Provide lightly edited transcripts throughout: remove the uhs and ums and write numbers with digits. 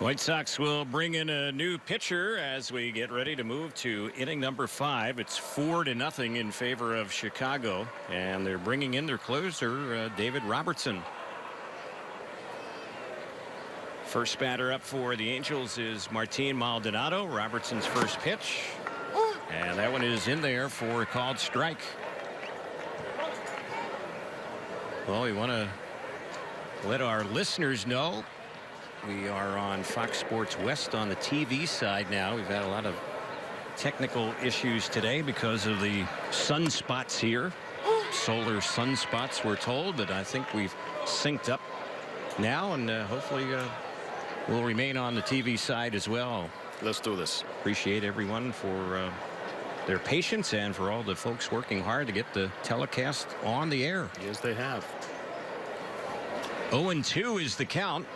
White Sox will bring in a new pitcher as we get ready to move to inning number 5. It's 4-0 in favor of Chicago, and they're bringing in their closer, David Robertson. First batter up for the Angels is Martin Maldonado. Robertson's first pitch, and that one is in there for a called strike. Well, we want to let our listeners know we are on Fox Sports West on the TV side now. We've had a lot of technical issues today because of the sunspots here. Solar sunspots, we're told, but I think we've synced up now, and hopefully we'll remain on the TV side as well. Let's do this. Appreciate everyone for their patience and for all the folks working hard to get the telecast on the air. Yes, they have. 0-2 is the count.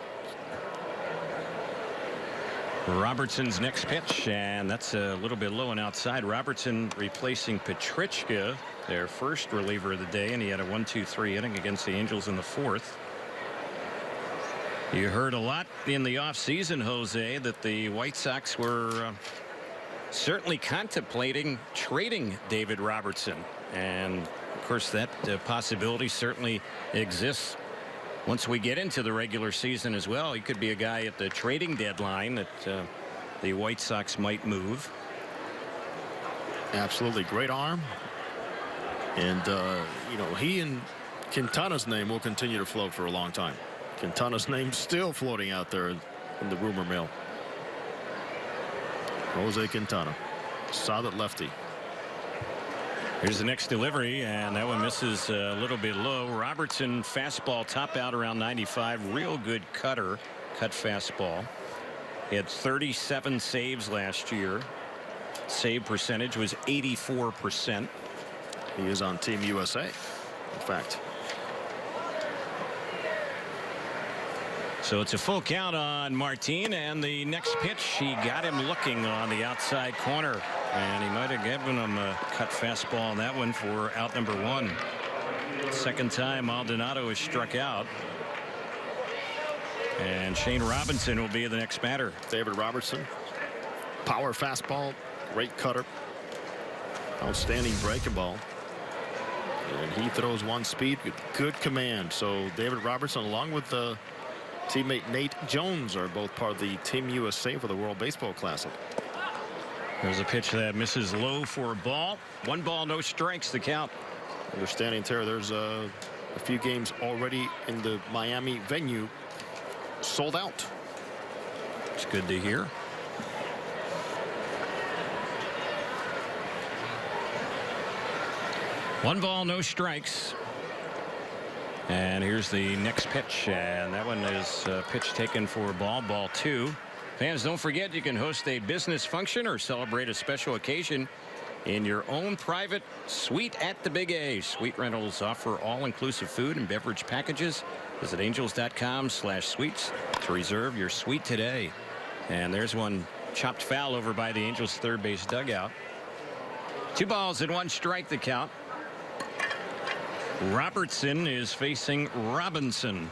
Robertson's next pitch, and that's a little bit low and outside. Robertson replacing Petrichka, their first reliever of the day, and he had a 1-2-3 inning against the Angels in the 4th. You heard a lot in the offseason, Jose, that the White Sox were certainly contemplating trading David Robertson, and of course that possibility certainly exists. Once we get into the regular season as well, he could be a guy at the trading deadline that the White Sox might move. Absolutely. Great arm. And, you know, he and Quintana's name will continue to float for a long time. Quintana's name still floating out there in the rumor mill. Jose Quintana, solid lefty. Here's the next delivery, and that one misses a little bit low. Robertson fastball top out around 95. Real good cutter, cut fastball. He had 37 saves last year. Save percentage was 84%. He is on Team USA, in fact. So it's a full count on Martin, and the next pitch, he got him looking on the outside corner, and he might have given him a cut fastball on that one for out number 1. Second time Maldonado is struck out, and Shane Robinson will be the next batter. David Robertson, power fastball, great cutter, outstanding breaking ball, and he throws one speed with good command. So David Robertson, along with the teammate Nate Jones, are both part of the Team USA for the World Baseball Classic. There's a pitch that misses low for a ball. 1 ball, no strikes, the count. Understanding, Terry, there's a few games already in the Miami venue sold out. It's good to hear. One ball, no strikes. And here's the next pitch, and that one is a pitch taken for ball 2. Fans, don't forget you can host a business function or celebrate a special occasion in your own private suite at the Big A. Suite Rentals offer all-inclusive food and beverage packages. Visit angels.com/suites to reserve your suite today. And there's one chopped foul over by the Angels third base dugout. 2 balls and 1 strike, the count. Robertson is facing Robinson.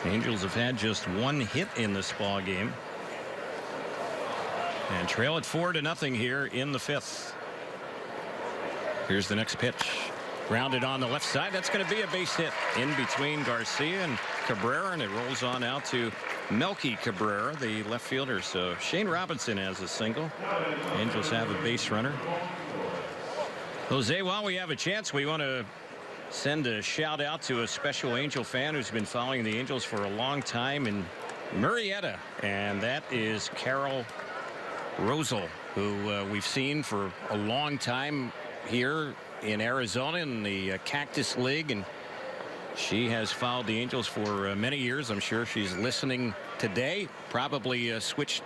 The Angels have had just 1 hit in this ball game, and trail it 4-0 here in the 5th. Here's the next pitch, grounded on the left side. That's going to be a base hit in between Garcia and Cabrera, and it rolls on out to Melky Cabrera, the left fielder. So Shane Robinson has a single. Angels have a base runner. Jose, while we have a chance, we want to send a shout out to a special Angel fan who's been following the Angels for a long time in Murrieta, and that is Carol Rosal, who we've seen for a long time here in Arizona in the Cactus League, and she has followed the Angels for many years. I'm sure she's listening today, probably switched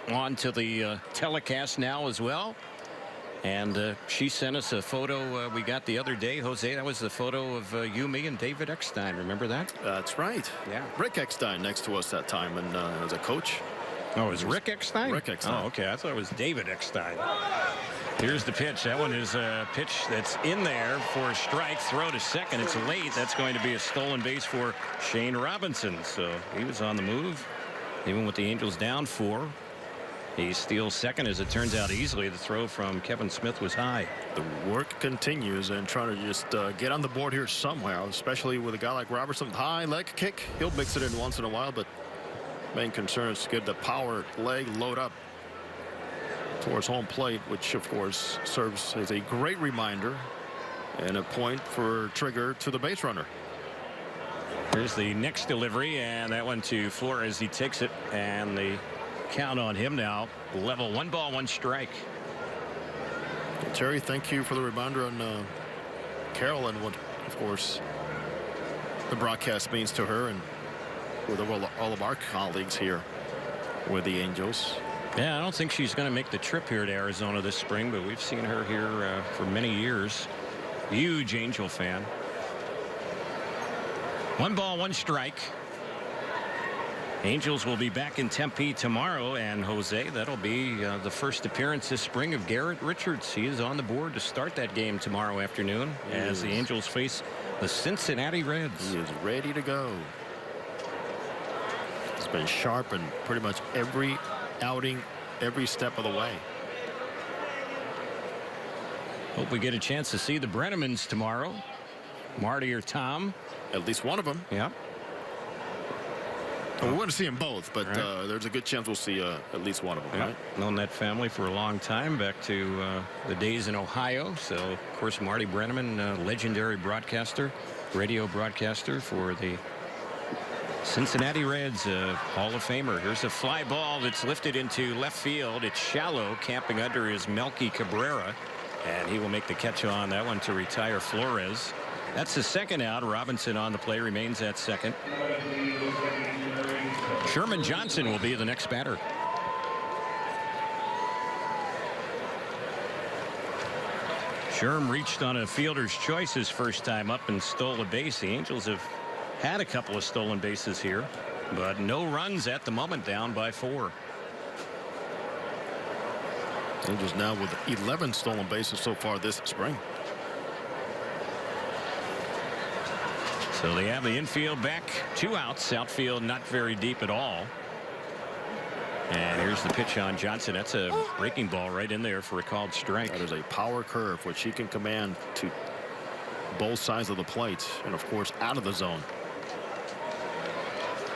on to the telecast now as well. And she sent us a photo we got the other day, Jose. That was the photo of you, me, and David Eckstein. Remember that? That's right. Yeah. Rick Eckstein next to us that time, and as a coach. Oh, it was Rick Eckstein? Rick Eckstein. Oh, okay. I thought it was David Eckstein. Here's the pitch. That one is a pitch that's in there for a strike. Throw to second. It's late. That's going to be a stolen base for Shane Robinson. So he was on the move. Even with the Angels down 4. He steals second, as it turns out, easily. The throw from Kevin Smith was high. The work continues and trying to just get on the board here somehow, especially with a guy like Robertson. High leg kick. He'll mix it in once in a while, but main concern is to get the power leg load up towards home plate, which of course serves as a great reminder and a point for trigger to the base runner. Here's the next delivery, and that one to Flores. He takes it, and the count on him now level. 1 ball, 1 strike. Terry, thank you for the reminder on Carol and what, of course, the broadcast means to her and with all of our colleagues here with the Angels. Yeah, I don't think she's going to make the trip here to Arizona this spring, but we've seen her here for many years. Huge Angel fan. 1 ball, 1 strike. Angels will be back in Tempe tomorrow, and Jose, that'll be the first appearance this spring of Garrett Richards. He is on the board to start that game tomorrow afternoon as the Angels face the Cincinnati Reds. He is ready to go. He's been sharp in pretty much every outing, every step of the way. Hope we get a chance to see the Brennemans tomorrow. Marty or Tom. At least one of them. Yeah. Well, we want to see them both, but there's a good chance we'll see at least one of them. Yeah. Right? Known that family for a long time, back to the days in Ohio. So, of course, Marty Brennaman, legendary broadcaster, radio broadcaster for the Cincinnati Reds, Hall of Famer. Here's a fly ball that's lifted into left field. It's shallow. Camping under is Melky Cabrera, and he will make the catch on that one to retire Flores. That's the second out. Robinson on the play, remains at second. Sherman Johnson will be the next batter. Sherm reached on a fielder's choice his first time up and stole a base. The Angels have had a couple of stolen bases here, but no runs at the moment, down by 4. Angels now with 11 stolen bases so far this spring. So they have the infield back, 2 outs. Outfield not very deep at all. And here's the pitch on Johnson. That's a breaking ball right in there for a called strike. That is a power curve which he can command to both sides of the plate and of course out of the zone.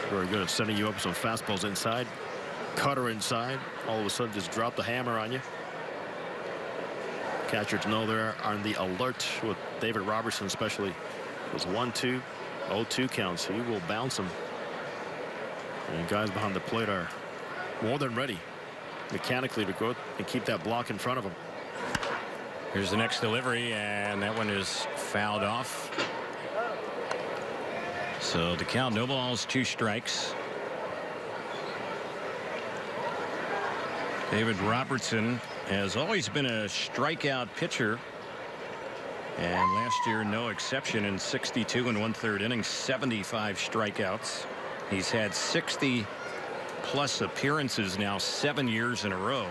Very good at sending you up some fastballs inside, cutter inside, all of a sudden just drop the hammer on you. Catchers know they're on the alert with David Robertson, especially. There's 1-2, 0-2 counts. He will bounce them. And guys behind the plate are more than ready mechanically to go and keep that block in front of them. Here's the next delivery, and that one is fouled off. So the count, no balls, 2 strikes. David Robertson has always been a strikeout pitcher. And last year, no exception in 62 1/3 innings, 75 strikeouts. He's had 60+ appearances now 7 years in a row.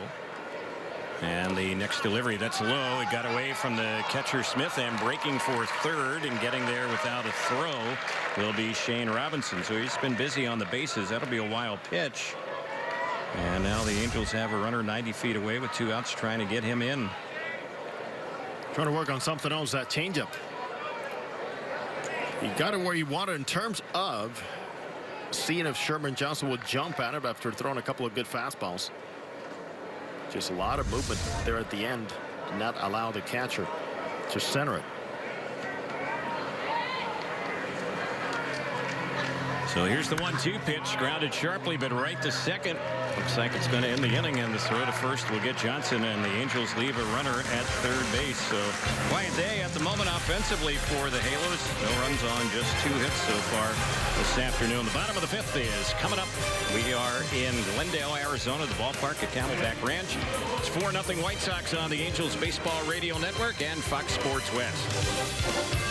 And the next delivery, that's low. It got away from the catcher Smith, and breaking for third and getting there without a throw will be Shane Robinson. So he's been busy on the bases. That'll be a wild pitch. And now the Angels have a runner 90 feet away with 2 outs trying to get him in. Trying to work on something else, that changeup. He got it where he wanted in terms of seeing if Sherman Johnson would jump at it after throwing a couple of good fastballs. Just a lot of movement there at the end. Not allow the catcher to center it. So here's the 1-2 pitch, grounded sharply, but right to second. Looks like it's going to end the inning, and the throw to first will get Johnson, and the Angels leave a runner at third base. So quiet day at the moment offensively for the Halos. No runs on, just 2 hits so far this afternoon. The bottom of the 5th is coming up. We are in Glendale, Arizona, the ballpark at Camelback Ranch. It's 4-0 White Sox on the Angels Baseball Radio Network and Fox Sports West.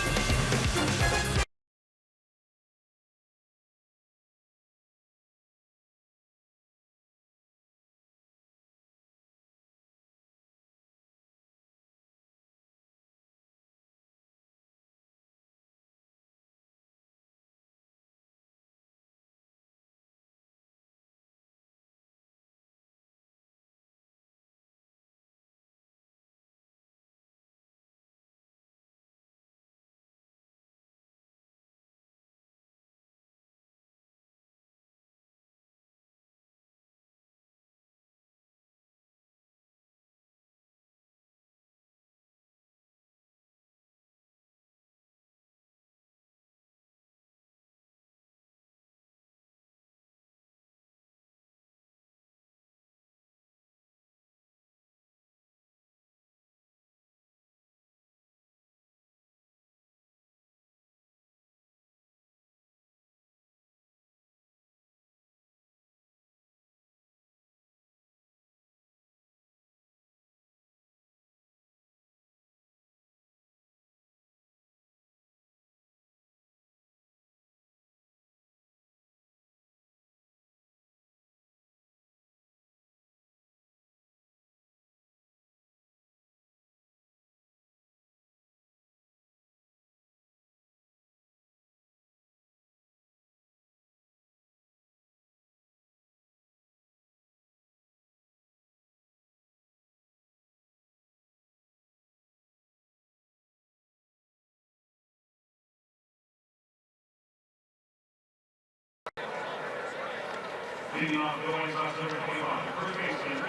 Leading off the White Sox, number 25, first baseman,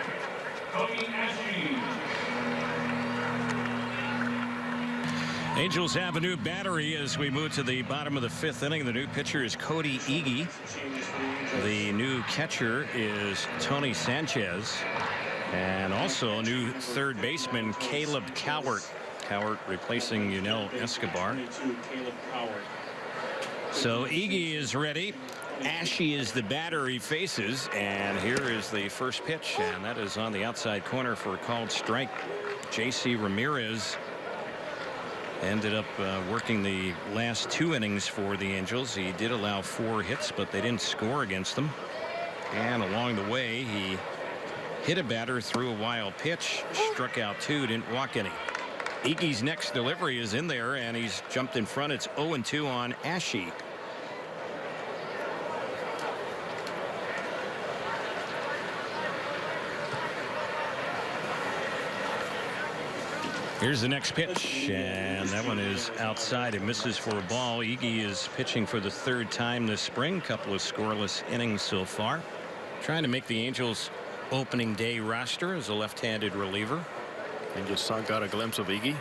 Cody Ashley. Angels have a new battery as we move to the bottom of the fifth inning. The new pitcher is Cody Iggy. The new catcher is Tony Sanchez. And also new third baseman Caleb Cowart. Cowart replacing Yunel Escobar. So Iggy is ready. Ashy is the batter he faces. And here is the first pitch. And that is on the outside corner for a called strike. J.C. Ramirez ended up working the last 2 innings for the Angels. He did allow 4 hits, but they didn't score against them. And along the way, he hit a batter, threw a wild pitch, struck out 2, didn't walk any. Iggy's next delivery is in there, and he's jumped in front. It's 0-2 on Ashy. Here's the next pitch, and that one is outside. It misses for a ball. Iggy is pitching for the 3rd time this spring. Couple of scoreless innings so far. Trying to make the Angels opening day roster as a left-handed reliever. And just got a glimpse of Iggy.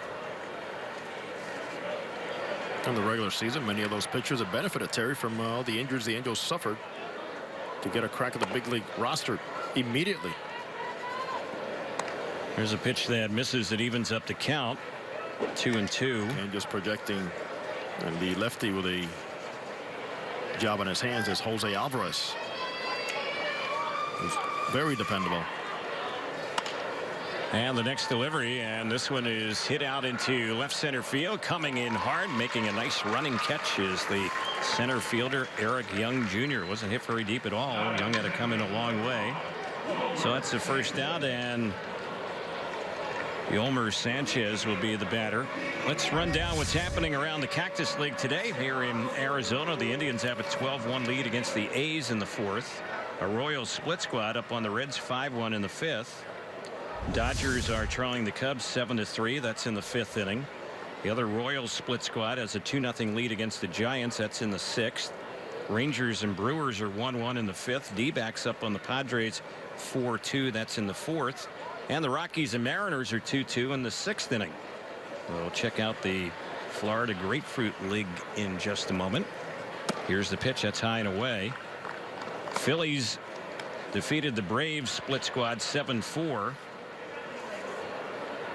In the regular season, many of those pitchers have benefited, Terry, from all the injuries the Angels suffered to get a crack at the big league roster immediately. There's a pitch that misses. It evens up the count. 2-2. And just projecting, and the lefty with a job on his hands is Jose Alvarez. He's very dependable. And the next delivery, and this one is hit out into left center field. Coming in hard, making a nice running catch is the center fielder Eric Young Jr. Wasn't hit very deep at all. Young had to come in a long way. So that's the first out, and Yolmer Sanchez will be the batter. Let's run down what's happening around the Cactus League today. Here in Arizona, the Indians have a 12-1 lead against the A's in the 4th. A Royals split squad up on the Reds 5-1 in the 5th. Dodgers are trailing the Cubs 7-3. That's in the 5th inning. The other Royals split squad has a 2-0 lead against the Giants. That's in the 6th. Rangers and Brewers are 1-1 in the 5th. D-backs up on the Padres 4-2. That's in the 4th. And the Rockies and Mariners are 2-2 in the 6th inning. We'll check out the Florida Grapefruit League in just a moment. Here's the pitch. That's high and away. Phillies defeated the Braves split squad 7-4.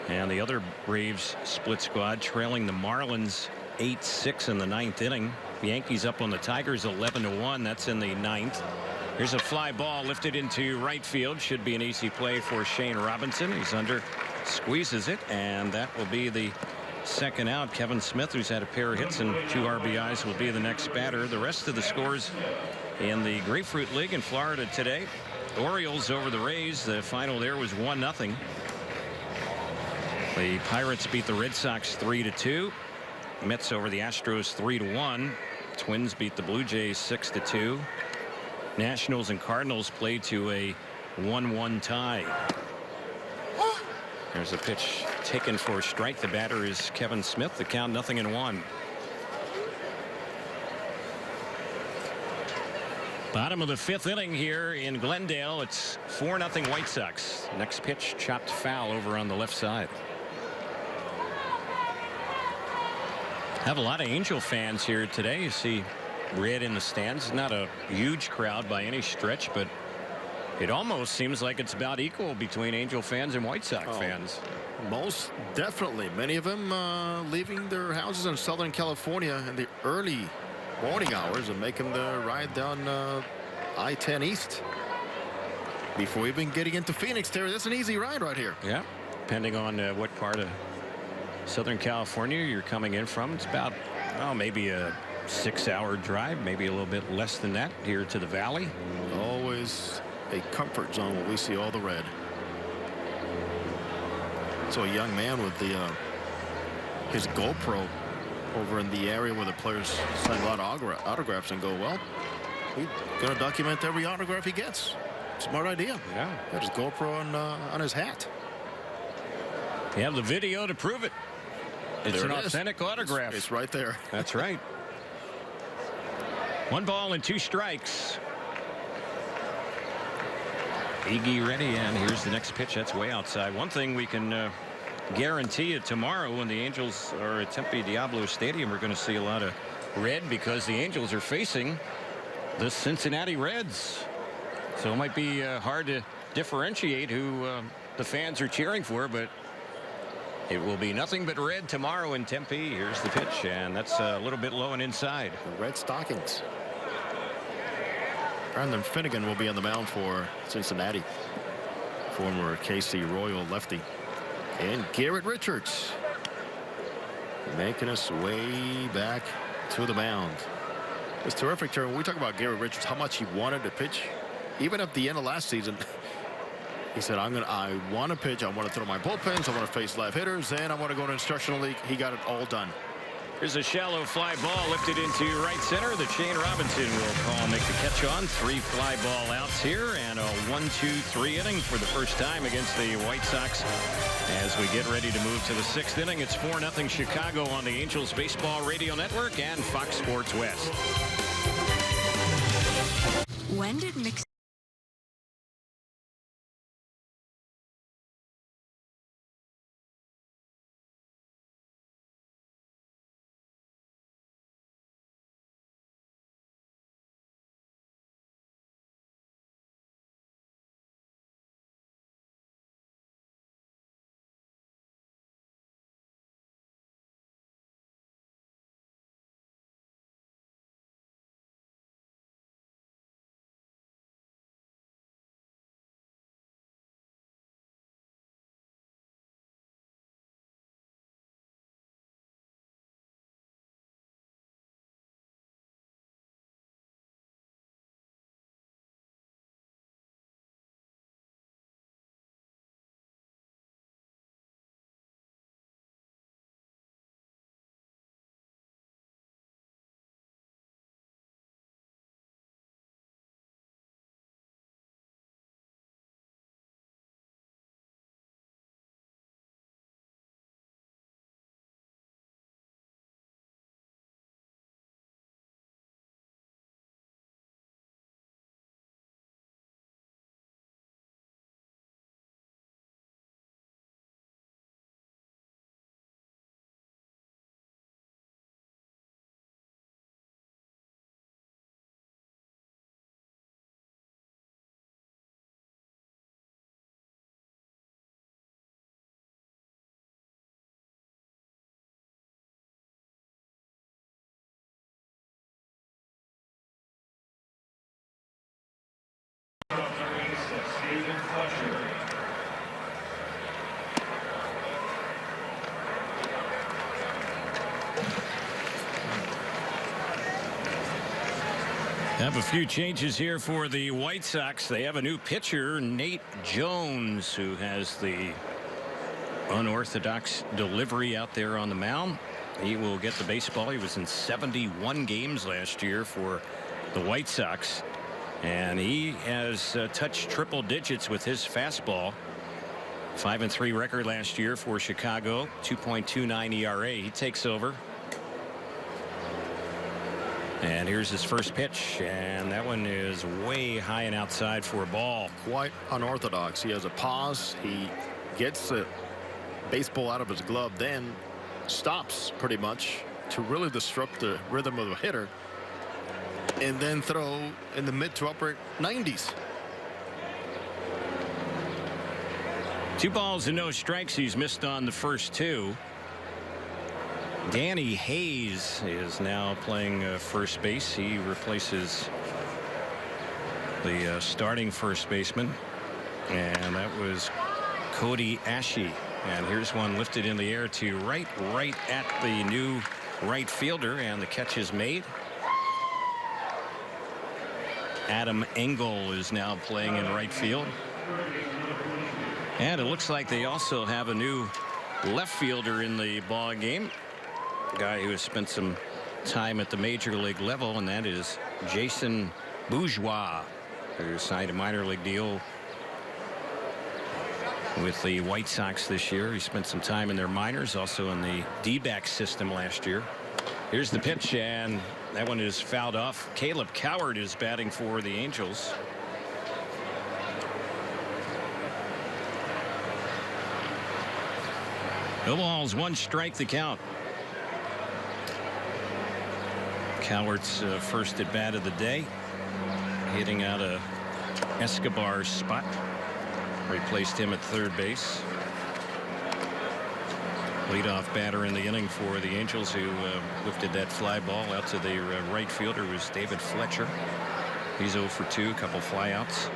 And the other Braves split squad trailing the Marlins 8-6 in the 9th inning. The Yankees up on the Tigers 11-1. That's in the 9th. Here's a fly ball lifted into right field. Should be an easy play for Shane Robinson. He's under, squeezes it, and that will be the second out. Kevin Smith, who's had a pair of hits and 2 RBIs, will be the next batter. The rest of the scores in the Grapefruit League in Florida today. Orioles over the Rays. The final there was 1-0. The Pirates beat the Red Sox 3-2. Mets over the Astros 3-1. Twins beat the Blue Jays 6-2. Nationals and Cardinals played to a 1-1 tie. There's a pitch taken for a strike. The batter is Kevin Smith. The count 0-1. Bottom of the 5th inning here in Glendale. It's 4-0 White Sox. Next pitch chopped foul over on the left side. Have a lot of Angel fans here today. You see red in the stands. Not a huge crowd by any stretch, but it almost seems like it's about equal between Angel fans and White Sox fans. Most definitely. Many of them leaving their houses in Southern California in the early morning hours and making the ride down I-10 East before even getting into Phoenix. Terry, that's an easy ride right here. Yeah, depending on what part of Southern California you're coming in from. It's about maybe a 6-hour drive, maybe a little bit less than that here to the valley. Always a comfort zone when we see all the red. So a young man with the his GoPro over in the area where the players sign a lot of autographs and go, well, he's going to document every autograph he gets. Smart idea. Yeah. Got his GoPro on his hat. You have the video to prove it. It's There an it is. authentic autograph. It's right there. That's right. 1 ball and 2 strikes. Iggy ready, and here's the next pitch. That's way outside. One thing we can guarantee you tomorrow when the Angels are at Tempe Diablo Stadium, we're going to see a lot of red because the Angels are facing the Cincinnati Reds. So it might be hard to differentiate who the fans are cheering for, but it will be nothing but red tomorrow in Tempe. Here's the pitch, and that's a little bit low and inside. The Red Stockings. Brandon Finnegan will be on the mound for Cincinnati. Former KC Royal lefty. And Garrett Richards making us way back to the mound. It's terrific, Terry. When we talk about Garrett Richards, how much he wanted to pitch, even at the end of last season, he said, I want to pitch, I want to throw my bullpens, I want to face live hitters, and I want to go to instructional league. He got it all done. Here's a shallow fly ball lifted into right center. The Shane Robinson will call, make the catch on. 3 fly ball outs here, and a 1-2-3 inning for the first time against the White Sox. As we get ready to move to the 6th inning, it's 4-0 Chicago on the Angels Baseball Radio Network and Fox Sports West. When did mix David Fletcher. Have a few changes here for the White Sox. They have a new pitcher, Nate Jones, who has the unorthodox delivery out there on the mound. He will get the baseball. He was in 71 games last year for the White Sox, and he has touched triple digits with his fastball. 5-3 record last year for Chicago, 2.29 ERA. He takes over. And here's his first pitch, and that one is way high and outside for a ball. Quite unorthodox. He has a pause. He gets the baseball out of his glove, then stops pretty much to really disrupt the rhythm of the hitter, and then throw in the mid to upper 90s. 2 balls and no strikes. He's missed on the first 2. Danny Hayes is now playing first base. He replaces the starting first baseman, and that was Cody Ashe. And here's one lifted in the air to right at the new right fielder, and the catch is made. Adam Engel is now playing in right field, and it looks like they also have a new left fielder in the ball game. Guy who has spent some time at the major league level, and that is Jason Bourgeois, who signed a minor league deal with the White Sox this year. He spent some time in their minors, also in the D-back system last year. Here's the pitch, and That one is fouled off. Caleb Coward is batting for the Angels. No balls, 1 strike the count. Coward's first at bat of the day, hitting out a Escobar's spot. Replaced him at third base. Leadoff batter in the inning for the Angels, who lifted that fly ball out to the right fielder, was David Fletcher. He's 0 for 2, a couple flyouts.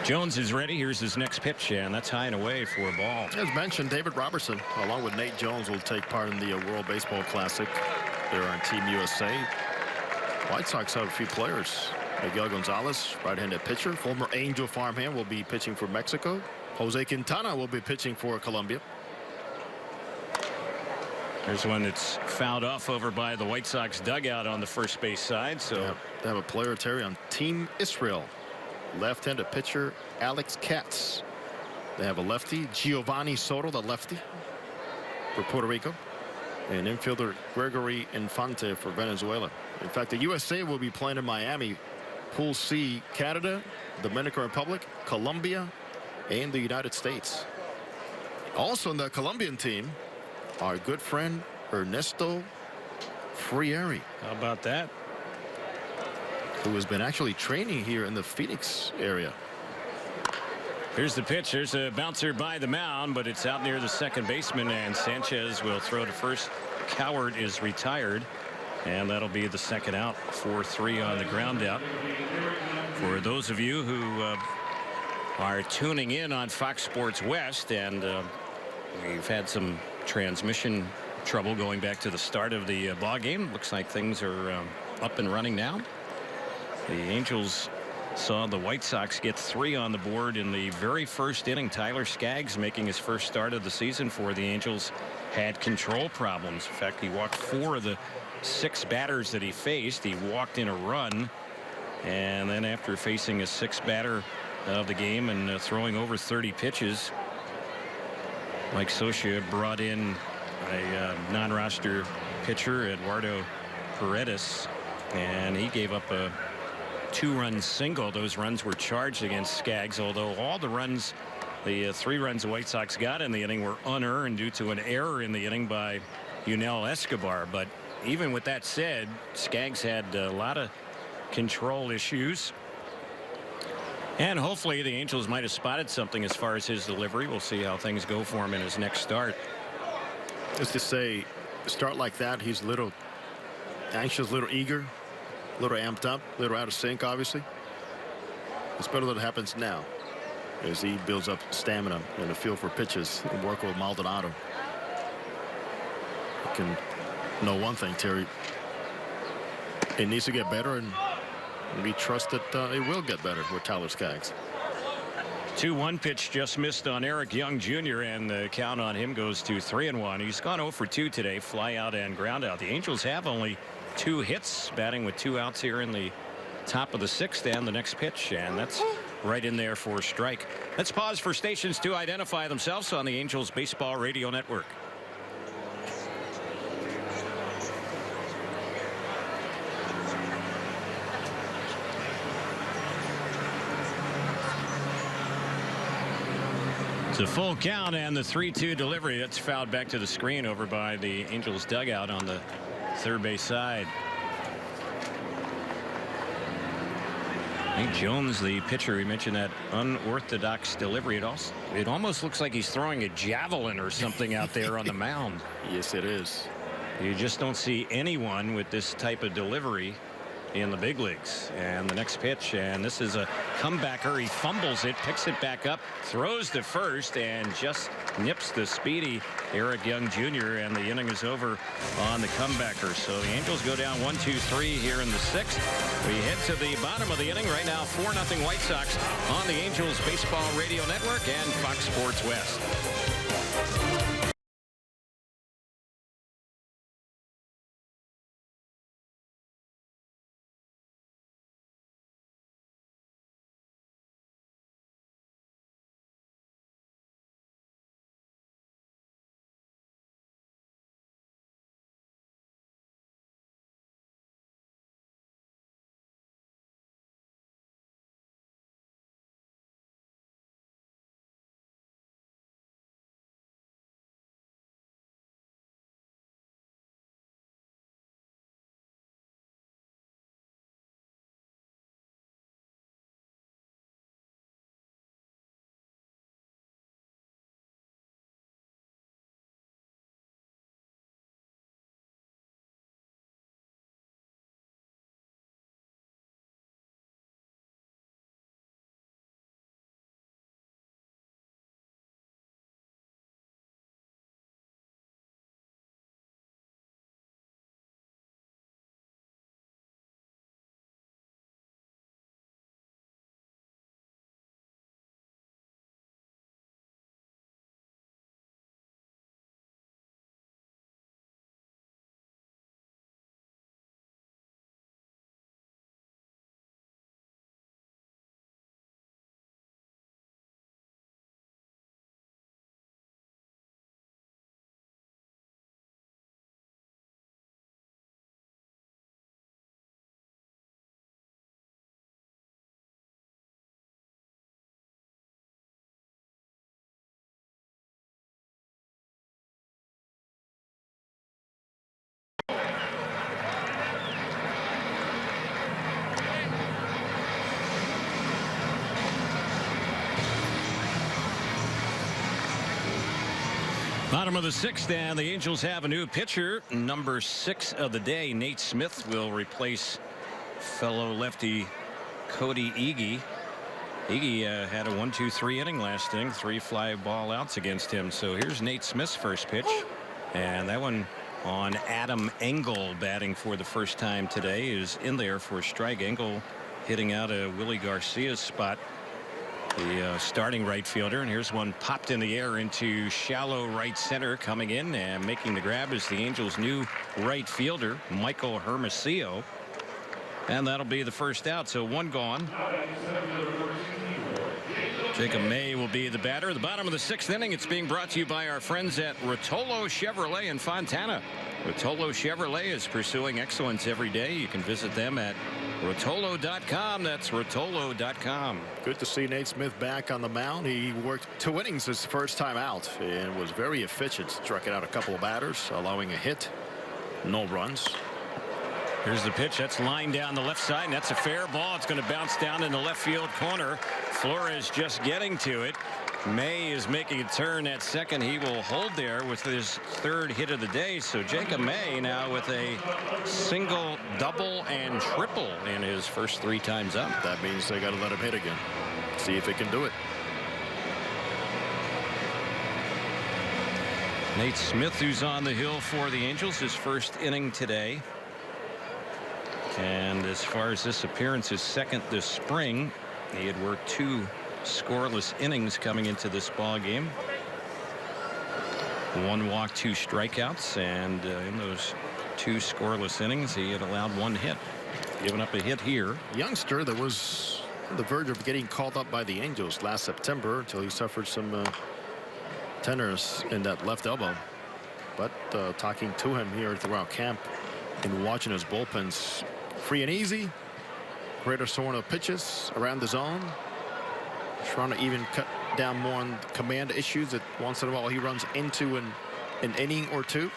Jones is ready. Here's his next pitch, and that's high and away for a ball. As mentioned, David Robertson, along with Nate Jones, will take part in the World Baseball Classic. They're on Team USA. White Sox have a few players. Miguel Gonzalez, right-handed pitcher, former Angel farmhand, will be pitching for Mexico. Jose Quintana will be pitching for Colombia. There's one that's fouled off over by the White Sox dugout on the first base side. So Yeah, they have a player, Terry, on Team Israel. Left-handed pitcher Alex Katz. They have a lefty, Giovanni Soto, the lefty for Puerto Rico, and infielder Gregory Infante for Venezuela. In fact, the USA will be playing in Miami. Pool C, Canada, Dominican Republic, Colombia, and the United States. Also in the Colombian team, our good friend Ernesto Frieri, how about that? who has been actually training here in the Phoenix area. Here's the pitch. There's a bouncer by the mound, but it's out near the second baseman, and Sanchez will throw to first. Coward is retired, and that'll be the second out. 4-3 on the ground out. For those of you who are tuning in on Fox Sports West, and we've had some transmission trouble going back to the start of the ball game. Looks like things are up and running now. The Angels saw the White Sox get 3 on the board in the very first inning. Tyler Skaggs, making his first start of the season for the Angels, had control problems. In fact, he walked 4 of the 6 batters that he faced. He walked in a run, and then after facing a 6th batter of the game and throwing over 30 pitches, Mike Scioscia brought in a non-roster pitcher, Eduardo Paredes, and he gave up a 2-run single. Those runs were charged against Skaggs, although all the runs, the 3 runs the White Sox got in the inning, were unearned due to an error in the inning by Yunel Escobar. But even with that said, Skaggs had a lot of control issues, and hopefully the Angels might have spotted something as far as his delivery. We'll see how things go for him in his next start. Just to say, a start like that, he's a little anxious, a little eager, a little amped up, a little out of sync, obviously. It's better that it happens now as he builds up stamina and a feel for pitches and work with Maldonado. You can know one thing, Terry. It needs to get better, and we trust that it will get better with Tyler Skaggs. 2-1 pitch just missed on Eric Young Jr., and the count on him goes to 3-1. He's gone 0 for 2 today, fly out and ground out. The Angels have only 2 hits, batting with 2 outs here in the top of the 6th, and the next pitch, and that's right in there for a strike. Let's pause for stations to identify themselves on the Angels Baseball Radio Network. The full count and the 3-2 delivery. That's fouled back to the screen over by the Angels dugout on the third base side. Nate Jones, the pitcher, we mentioned that unorthodox delivery. It almost looks like he's throwing a javelin or something out there on the mound. Yes, it is. You just don't see anyone with this type of delivery in the big leagues. And the next pitch, and this is a comebacker. He fumbles it, picks it back up, throws to first, and just nips the speedy Eric Young Jr., and the inning is over on the comebacker. So the Angels go down 1-2-3 here in the 6th. We head to the bottom of the inning right now. 4-0 White Sox on the Angels Baseball Radio Network and Fox Sports West. Bottom of the 6th, and the Angels have a new pitcher. Number 6 of the day, Nate Smith, will replace fellow lefty Cody Ege. Ege had a 1-2-3 inning last inning, 3 fly ball outs against him. So here's Nate Smith's first pitch, and that one on Adam Engel, batting for the first time today, is in there for a strike. Engel hitting out of Willie Garcia's spot, the starting right fielder. And here's one popped in the air into shallow right center. Coming in and making the grab is the Angels' new right fielder, Michael Hermosillo. And that'll be the first out. So 1 gone. Jacob May will be the batter. The bottom of the 6th inning. It's being brought to you by our friends at Rotolo Chevrolet in Fontana. Rotolo Chevrolet is pursuing excellence every day. You can visit them at Rotolo.com. That's Rotolo.com. Good to see Nate Smith back on the mound. He worked 2 innings his first time out and was very efficient. Struck it out a couple of batters, allowing a hit. No runs. Here's the pitch. That's lined down the left side, and that's a fair ball. It's going to bounce down in the left field corner. Flores just getting to it. May is making a turn at second. He will hold there with his 3rd hit of the day. So Jacob May now with a single, double, and triple in his first 3 times up. That means they got to let him hit again. See if he can do it. Nate Smith, who's on the hill for the Angels, his first inning today. And as far as this appearance, his 2nd this spring. He had worked 2 scoreless innings coming into this ball game. 1 walk, 2 strikeouts, and in those 2 scoreless innings, he had allowed 1 hit. Giving up a hit here. Youngster that was on the verge of getting called up by the Angels last September until he suffered some tenderness in that left elbow. But talking to him here throughout camp and watching his bullpens, free and easy. Greater sort of pitches around the zone. Trying to even cut down more on command issues that once in a while he runs into an inning or 2.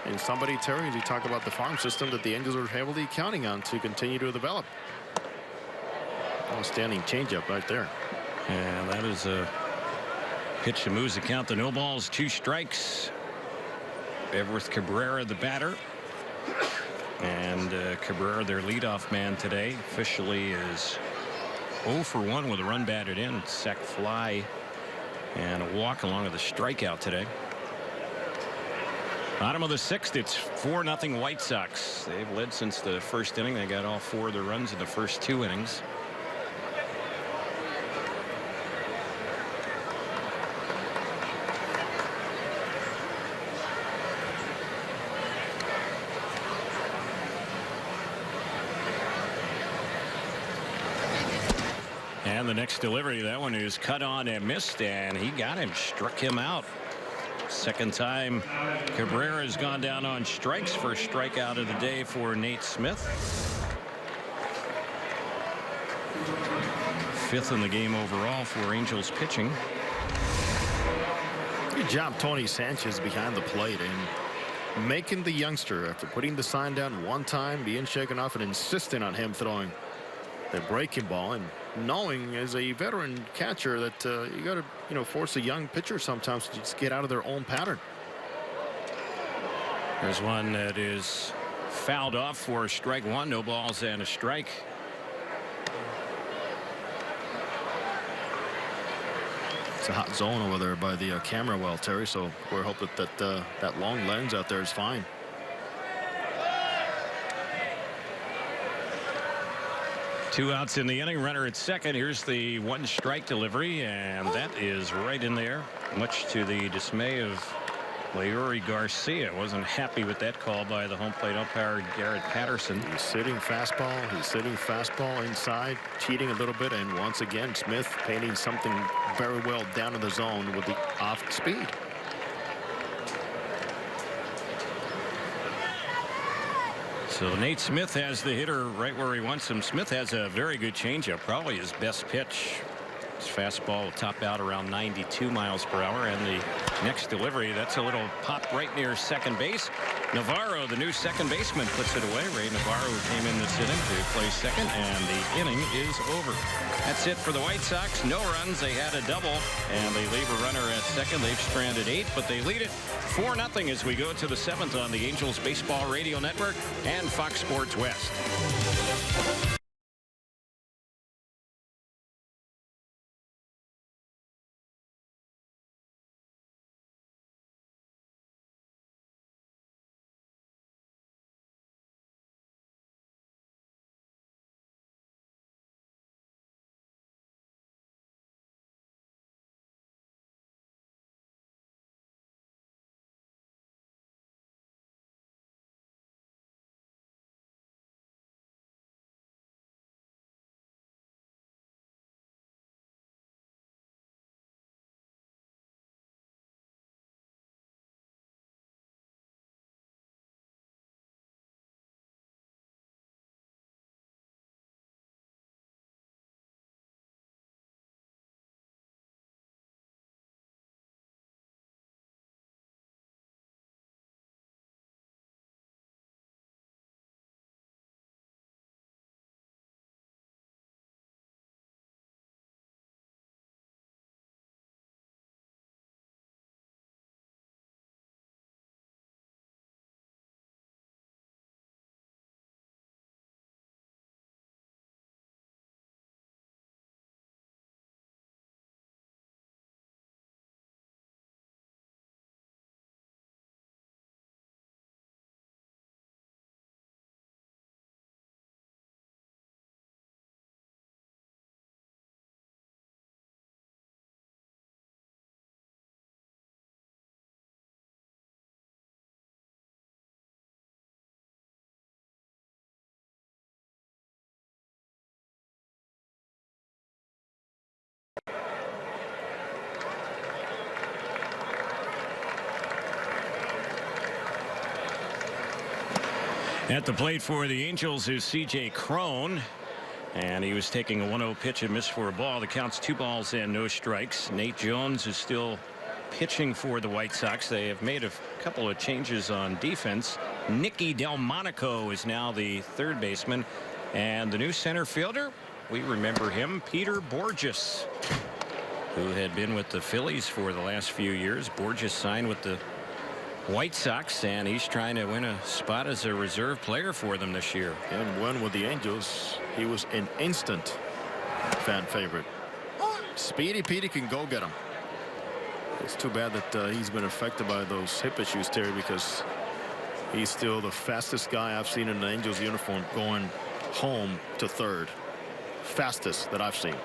And somebody, Terry, as you talk about the farm system that the Angels are heavily counting on to continue to develop. Outstanding changeup right there. And that is a pitch that moves the count to 0 balls, 2 strikes. Everett Cabrera, the batter. And Cabrera, their leadoff man today, officially is 0 for 1 with a run batted in. Sac fly and a walk along with a strikeout today. Bottom of the 6th, it's 4-0 White Sox. They've led since the 1st inning. They got all 4 of their runs in the first 2 innings. And the next delivery, that one is cut on and missed, and he got him, struck him out. 2nd time Cabrera has gone down on strikes. First strikeout of the day for Nate Smith. 5th in the game overall for Angels pitching. Good job, Tony Sanchez, behind the plate and making the youngster, after putting the sign down 1 time, being shaken off and insisting on him throwing the breaking ball, and knowing as a veteran catcher that you got to force a young pitcher sometimes to just get out of their own pattern. There's one that is fouled off for strike 1. 0 balls and a strike. It's a hot zone over there by the camera well, Terry, so we're hoping that that long lens out there is fine. Two outs in the inning, runner at second. Here's the 1 strike delivery, and that is right in there, much to the dismay of Leury Garcia. Wasn't happy with that call by the home plate umpire Garrett Patterson. He's sitting fastball inside, cheating a little bit, and once again Smith painting something very well down in the zone with the off speed. So Nate Smith has the hitter right where he wants him. Smith has a very good changeup, probably his best pitch. His fastball will top out around 92 miles per hour, and the next delivery, that's a little pop right near second base. Navarro, the new second baseman, puts it away. Ray Navarro, who came in this hits inning to play second, and the inning is over. That's it for the White Sox. No runs. They had a double, and they leave a runner at second. They've stranded 8, but they lead it 4-0 as we go to the 7th on the Angels Baseball Radio Network and Fox Sports West. At the plate for the Angels is C.J. Cron, and he was taking a 1-0 pitch and missed for a ball. The count's 2 balls and no strikes. Nate Jones is still pitching for the White Sox. They have made a couple of changes on defense. Nicky Delmonico is now the third baseman, and the new center fielder, we remember him, Peter Bourjos, who had been with the Phillies for the last few years. Bourjos signed with the White Sox, and he's trying to win a spot as a reserve player for them this year. And when with the Angels, he was an instant fan favorite. Speedy Petey can go get him. It's too bad that he's been affected by those hip issues, Terry, because he's still the fastest guy I've seen in the Angels uniform going home to third. Fastest that I've seen.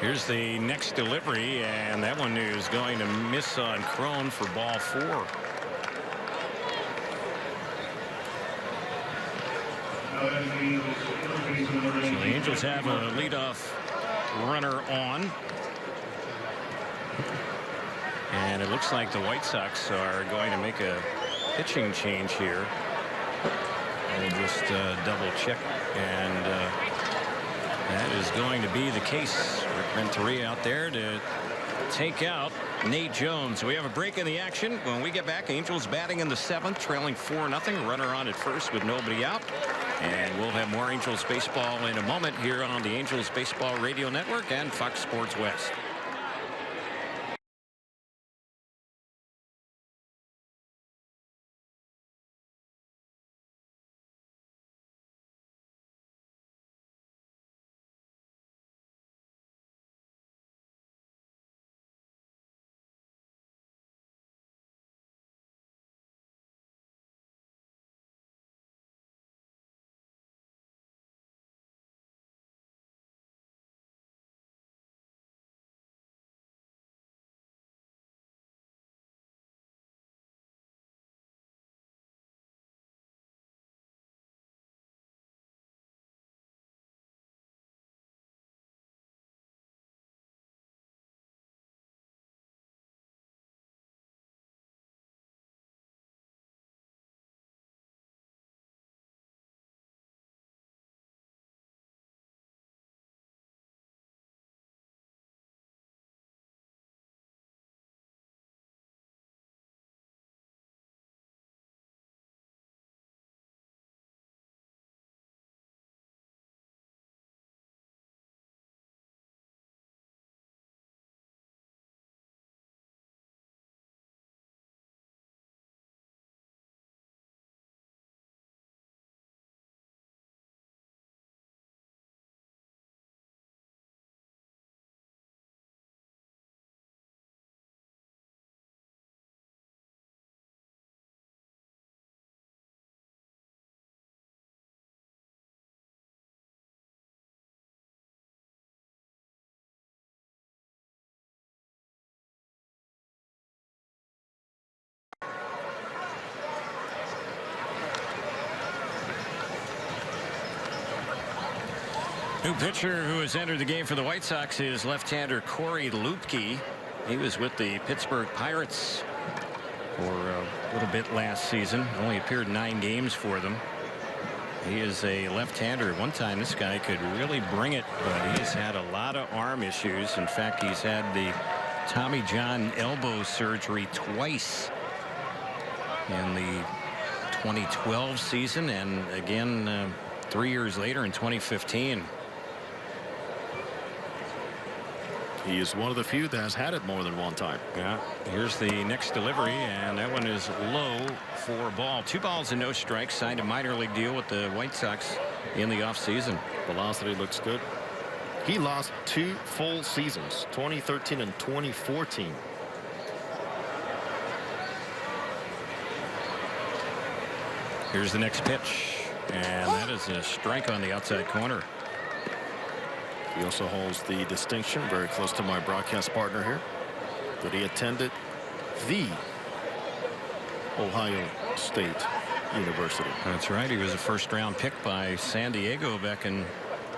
Here's the next delivery, and that one is going to miss on Cron for ball 4. So the Angels have a leadoff runner on, and it looks like the White Sox are going to make a pitching change here. I'll just double check, and that is going to be the case. Rick Renteria out there to take out Nate Jones. We have a break in the action. When we get back, Angels batting in the 7th, trailing 4-0. Runner on at first with nobody out. And we'll have more Angels baseball in a moment here on the Angels Baseball Radio Network and Fox Sports West. New pitcher who has entered the game for the White Sox is left-hander Corey Lupke. He was with the Pittsburgh Pirates for a little bit last season. Only appeared 9 games for them. He is a left-hander. At one time, this guy could really bring it, but he's had a lot of arm issues. In fact, he's had the Tommy John elbow surgery twice in the 2012 season, and again 3 years later in 2015. He is one of the few that has had it more than one time. Yeah, here's the next delivery, and that one is low for ball. 2 balls and no strikes. Signed a minor league deal with the White Sox in the offseason. Velocity looks good. He lost 2 full seasons, 2013 and 2014. Here's the next pitch, and that is a strike on the outside corner. He also holds the distinction, very close to my broadcast partner here, that he attended the Ohio State University. That's right. He was a first-round pick by San Diego back in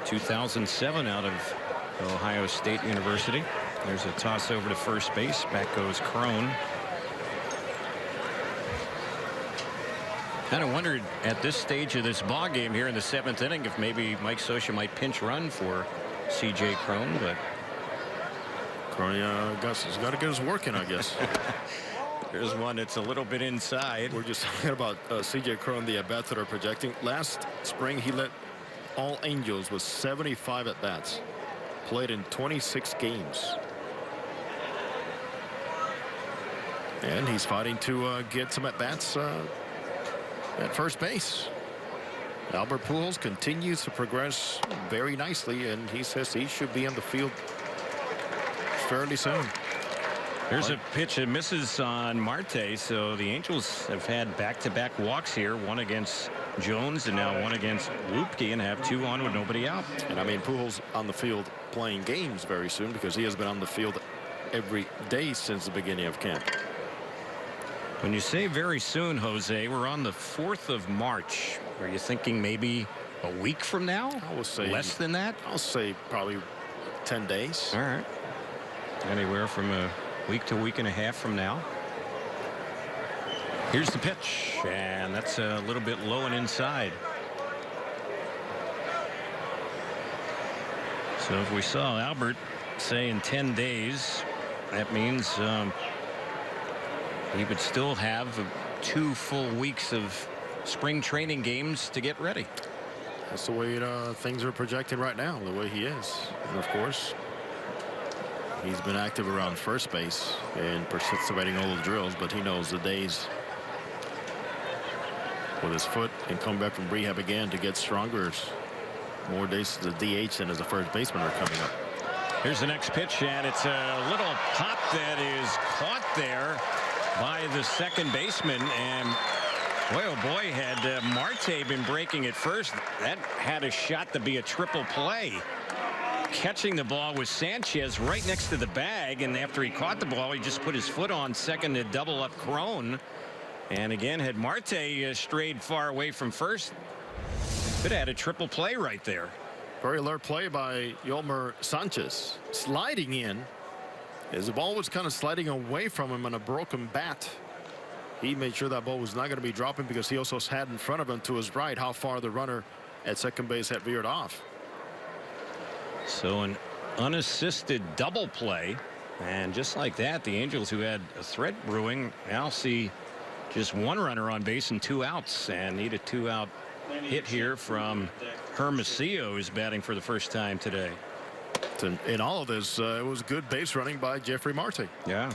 2007 out of Ohio State University. There's a toss over to first base. Back goes Crone. Kind of wondered at this stage of this ball game here in the 7th inning if maybe Mike Scioscia might pinch run for C.J. Crone, but Crone has got to get his work in, I guess. there's one that's a little bit inside. We're just talking about C.J. Crone, the at-bats that are projecting. Last spring, he led all Angels with 75 at-bats. Played in 26 games. And he's fighting to get some at-bats at first base. Albert Pujols continues to progress very nicely, and he says he should be on the field fairly soon. Here's a pitch that misses on Marte, so the Angels have had back-to-back walks here, one against Jones and now one against Lupke, and have 2 on with nobody out. And I mean, Pujols on the field playing games very soon because he has been on the field every day since the beginning of camp. When you say very soon, Jose, we're on the 4th of March. Are you thinking maybe a week from now? I will say less than that. I'll say probably 10 days. All right. Anywhere from a week to a week and a half from now. Here's the pitch, and that's a little bit low and inside. So if we saw Albert say in 10 days, that means he would still have 2 full weeks of spring training games to get ready. That's the way things are projected right now, the way he is. And of course, he's been active around first base and participating in all the drills, but he knows the days with his foot and come back from rehab again to get stronger. More days as a DH than as a first baseman are coming up. Here's the next pitch, and it's a little pop that is caught there by the second baseman, and boy, oh boy, had Marte been breaking at first, that had a shot to be a triple play. Catching the ball was Sanchez right next to the bag, and after he caught the ball, he just put his foot on second to double up Crone. And again, had Marte strayed far away from first, could have had a triple play right there. Very alert play by Yolmer Sanchez, sliding in as the ball was kind of sliding away from him on a broken bat. He made sure that ball was not going to be dropping because he also had in front of him to his right how far the runner at second base had veered off. So an unassisted double play, and just like that, the Angels, who had a threat brewing, now see just 1 runner on base and 2 outs, and need a 2-out hit here from Hermosillo, who's batting for the first time today. In all of this, it was good base running by Jeffrey Marte. Yeah.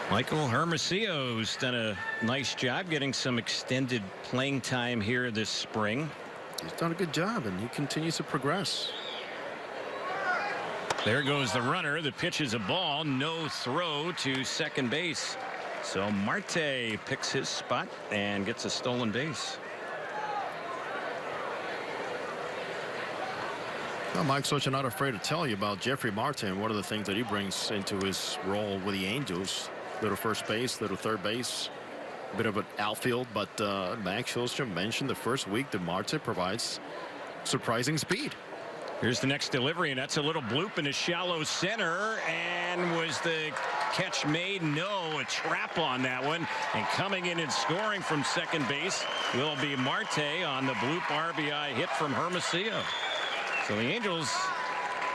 Michael Hermosillo's done a nice job getting some extended playing time here this spring. He's done a good job, and he continues to progress. There goes the runner. The pitch is a ball. No throw to second base. So Marte picks his spot and gets a stolen base. Well, Mike Scioscia not afraid to tell you about Jeffrey Marte and one of the things that he brings into his role with the Angels. Little first base, little third base. bit of an outfield, but Max Sjöström mentioned the first week that Marte provides surprising speed. Here's the next delivery, and that's a little bloop in a shallow center. And was the catch made? No, a trap on that one. And coming in and scoring from second base will be Marte on the bloop RBI hit from Hermosillo. So the Angels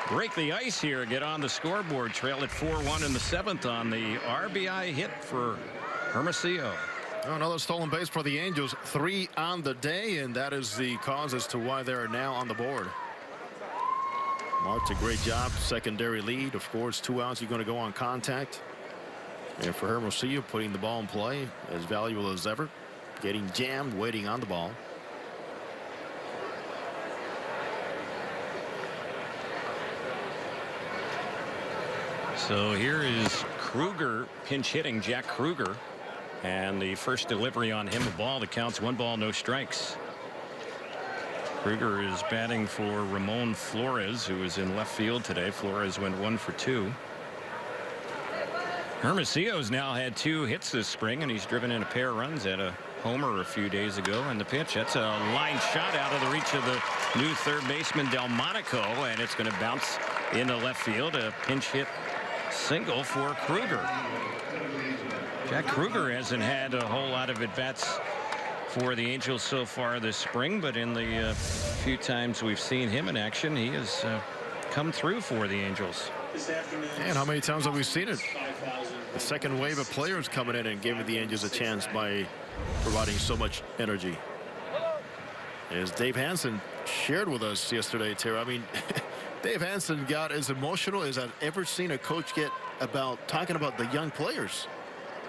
break the ice here, get on the scoreboard, trail at 4-1 in the 7th on the RBI hit for Hermosillo. Oh, another stolen base for the Angels, 3 on the day, and that is the cause as to why they're now on the board. Mart's a great job, secondary lead. Of course, 2 outs, you're going to go on contact. And for Hermosillo, putting the ball in play, as valuable as ever. Getting jammed, waiting on the ball. So here is Kruger pinch hitting, Jack Kruger. And the first delivery on him, a ball that counts 1 ball, no strikes. Kruger is batting for Ramon Flores, who is in left field today. Flores went 1 for 2. Hermosillo's now had 2 hits this spring, and he's driven in a pair of runs at a homer a few days ago. And the pitch, that's a line shot out of the reach of the new third baseman Delmonico, and it's going to bounce into left field. A pinch hit single for Kruger. Jack Kruger hasn't had a whole lot of at-bats for the Angels so far this spring, but in the few times we've seen him in action, he has come through for the Angels. And how many times have we seen it? The second wave of players coming in and giving the Angels a chance by providing so much energy. As Dave Hansen shared with us yesterday, Tara, I mean, Dave Hansen got as emotional as I've ever seen a coach get about talking about the young players.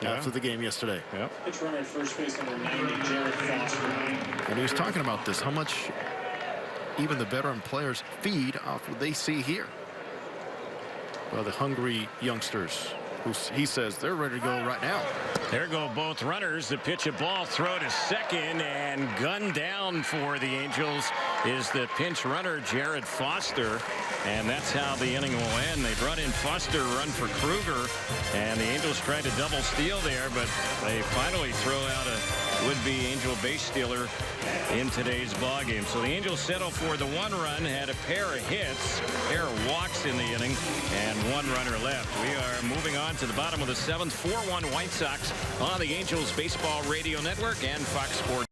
After the game yesterday. Yep. Pitch runner at first base, number 90, Jared Foster. And he was talking about this, how much even the veteran players feed off what they see here. Well, the hungry youngsters, who he says they're ready to go right now. There go both runners. The pitch, a ball, throw to second, and gunned down for the Angels is the pinch runner, Jared Foster. And that's how the inning will end. They brought in Foster, run for Kruger, and the Angels tried to double steal there, but they finally throw out a would-be Angel base stealer in today's ball game. So the Angels settle for the 1 run, had a pair of hits, a pair of walks in the inning, and 1 runner left. We are moving on to the bottom of the 7th. 4-1 White Sox on the Angels Baseball Radio Network and Fox Sports.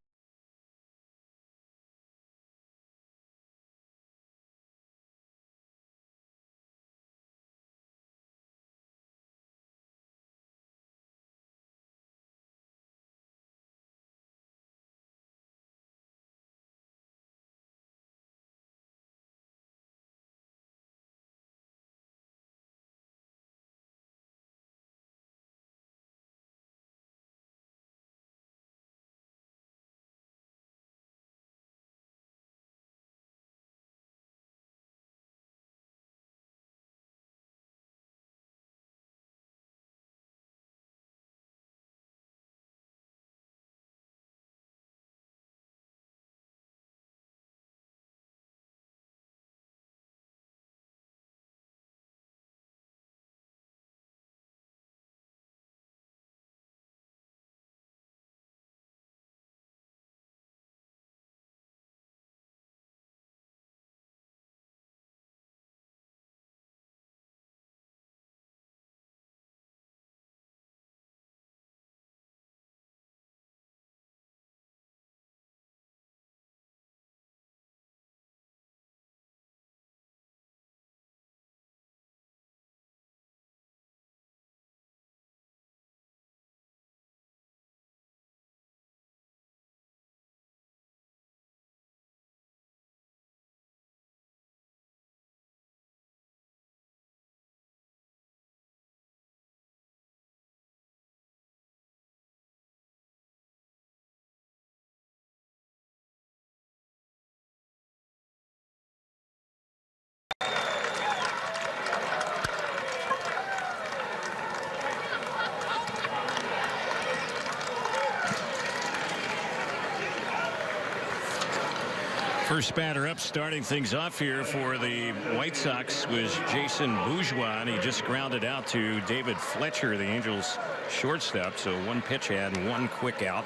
First batter up, starting things off here for the White Sox was Jason Bourgeois, and he just grounded out to David Fletcher, the Angels shortstop. So one pitch and one quick out.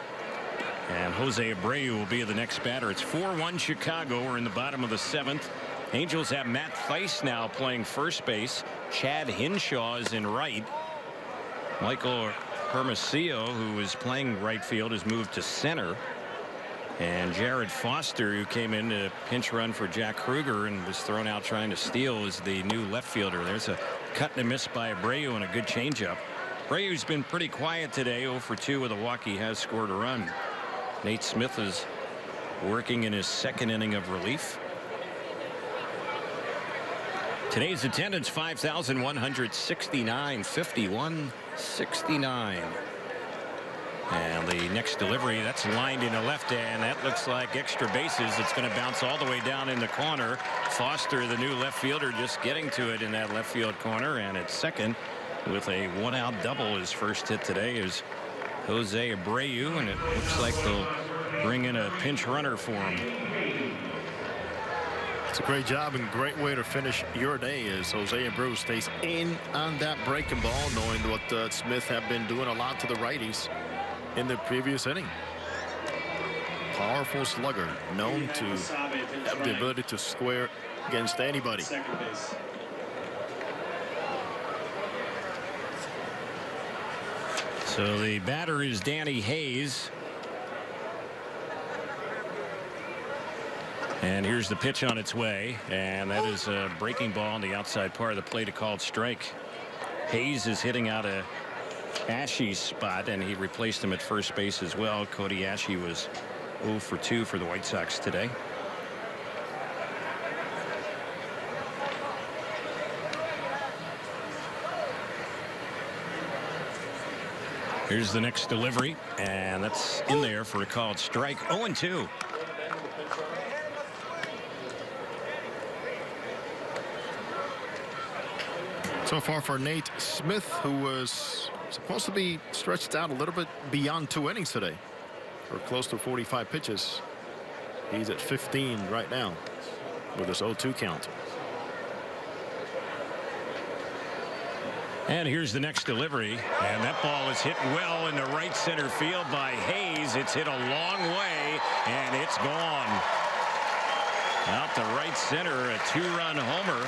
And Jose Abreu will be the next batter. It's 4-1 Chicago. We're in the bottom of the 7th. Angels have Matt Thaiss now playing first base. Chad Hinshaw is in right. Michael Hermosillo, who is playing right field, has moved to center. And Jared Foster, who came in to pinch run for Jack Kruger and was thrown out trying to steal, is the new left fielder. There's a cut and a miss by Abreu and a good changeup. Abreu's been pretty quiet today. 0 for 2 with a walk. He has scored a run. Nate Smith is working in his second inning of relief. Today's attendance 5,169, 51-69. And the next delivery, that's lined into left, and that looks like extra bases. It's going to bounce all the way down in the corner. Foster, the new left fielder, just getting to it in that left field corner, and at second with a one-out double. His first hit today is Jose Abreu, and it looks like they'll bring in a pinch runner for him. It's a great job and great way to finish your day as Jose Abreu stays in on that breaking ball, knowing what Smith have been doing a lot to the righties in the previous inning. Powerful slugger, known to have the ability to square against anybody. So the batter is Danny Hayes. And here's the pitch on its way, and that is a breaking ball on the outside part of the plate, a called strike. Hayes is hitting out a Ashe's spot, and he replaced him at first base as well. Cody Ashe was 0 for 2 for the White Sox today. Here's the next delivery, and that's in there for a called strike. 0-2. So far for Nate Smith, who was supposed to be stretched out a little bit beyond 2 innings today, or close to 45 pitches. He's at 15 right now with his 0-2 count. And here's the next delivery, and that ball is hit well in the right center field by Hayes. It's hit a long way, and it's gone. Out the right center, a 2-run homer.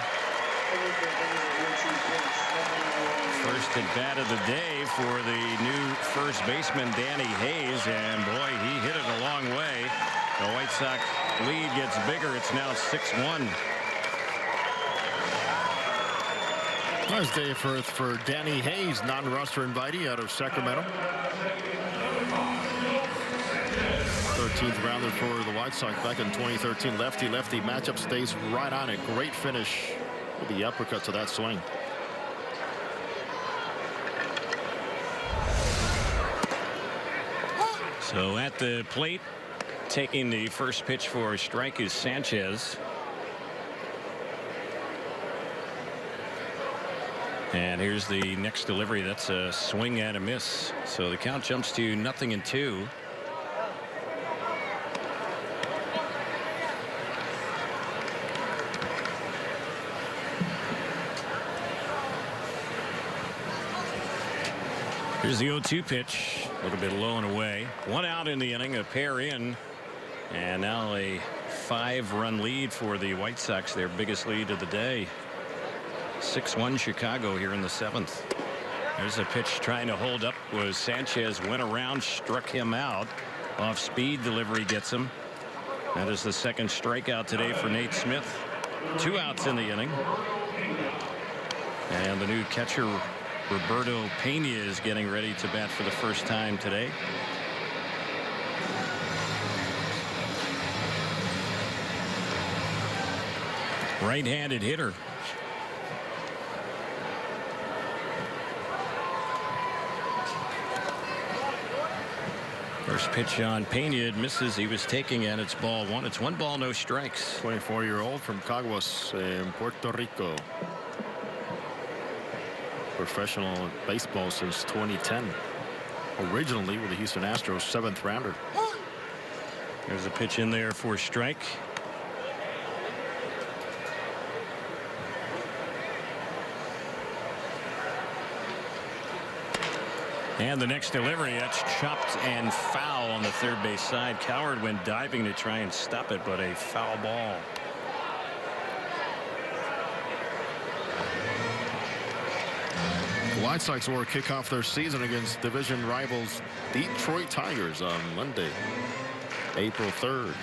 First at bat of the day for the new first baseman Danny Hayes, and boy, he hit it a long way. The White Sox lead gets bigger. It's now 6-1. Nice day for Danny Hayes, non-roster invitee out of Sacramento. 13th rounder for the White Sox back in 2013. Lefty-lefty matchup stays right on it. Great finish with the uppercut to that swing. So at the plate, taking the first pitch for a strike is Sanchez. And here's the next delivery. That's a swing and a miss. So the count jumps to 0-2. Here's the 0-2 pitch. A little bit low and away. 1 out in the inning, a pair in. And now a 5-run lead for the White Sox, their biggest lead of the day. 6-1 Chicago here in the 7th. There's a pitch trying to hold up was Sanchez, went around, struck him out. Off speed delivery gets him. That is the second strikeout today for Nate Smith. 2 outs in the inning. And the new catcher Roberto Pena is getting ready to bat for the first time today. Right-handed hitter. First pitch on Pena, it misses. He was taking it. It's ball 1. It's 1 ball, no strikes. 24-year-old from Caguas in Puerto Rico. Professional baseball since 2010. Originally with the Houston Astros, 7th rounder. There's a pitch in there for a strike. And the next delivery, that's chopped and foul on the third base side. Coward went diving to try and stop it, but a foul ball. The White Sox will kick off their season against division rivals Detroit Tigers on Monday, April 3rd.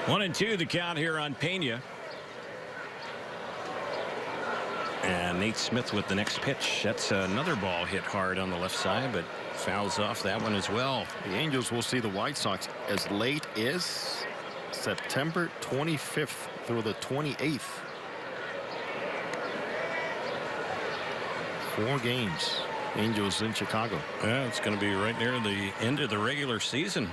One and two, the count here on Pena. And Nate Smith with the next pitch. That's another ball hit hard on the left side, but fouls off that one as well. The Angels will see the White Sox as late as September 25th through the 28th. 4 games. Angels in Chicago. Yeah, it's going to be right near the end of the regular season.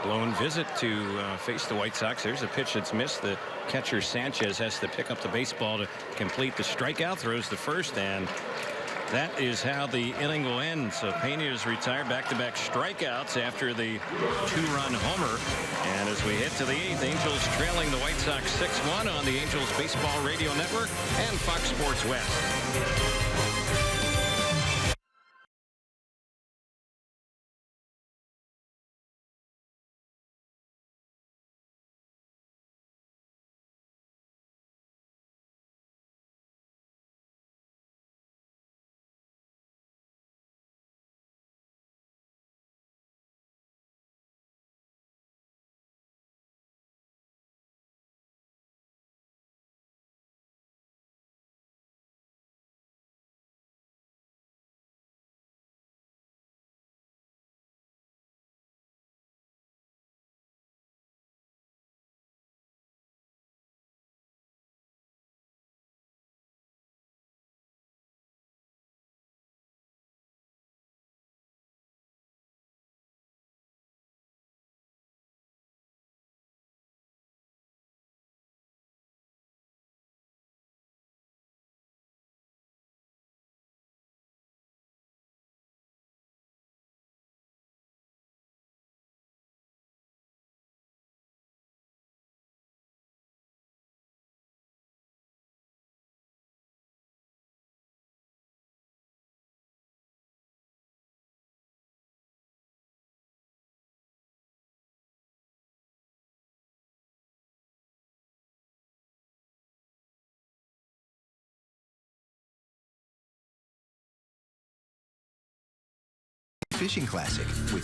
Lone visit to face the White Sox. There's a pitch that's missed. The catcher Sanchez has to pick up the baseball to complete the strikeout. Throws the first, and that is how the inning will end. So Pena is retired. Back-to-back strikeouts after the 2-run homer. And as we head to the 8th, Angels trailing the White Sox 6-1 on the Angels Baseball Radio Network and Fox Sports West. Fishing Classic with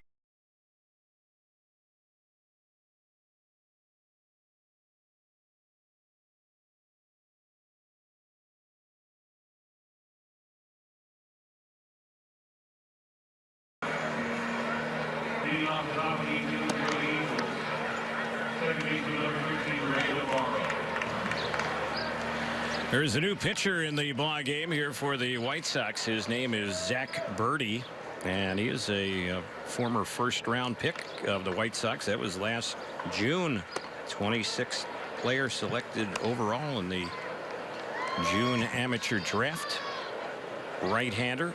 Leading off the top of the infield for the Angels. Second baseman number 13, Ray Navarro. There's a new pitcher in the ball game here for the White Sox. His name is Zach Birdie, and he is a former first-round pick of the White Sox. That was last June. 26th player selected overall in the June amateur draft. Right-hander.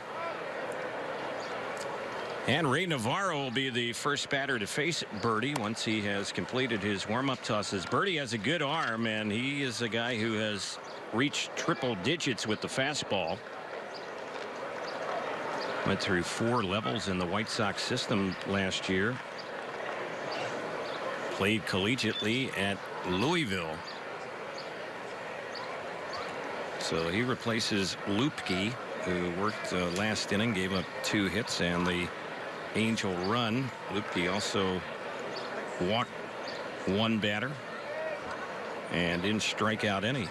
And Ray Navarro will be the first batter to face Birdie once he has completed his warm-up tosses. Birdie has a good arm, and he is a guy who has reached triple digits with the fastball. Went through 4 levels in the White Sox system last year. Played collegiately at Louisville. So he replaces Lupke, who worked last inning, gave up 2 hits and the Angel run. Lupke also walked 1 batter and didn't strike out any.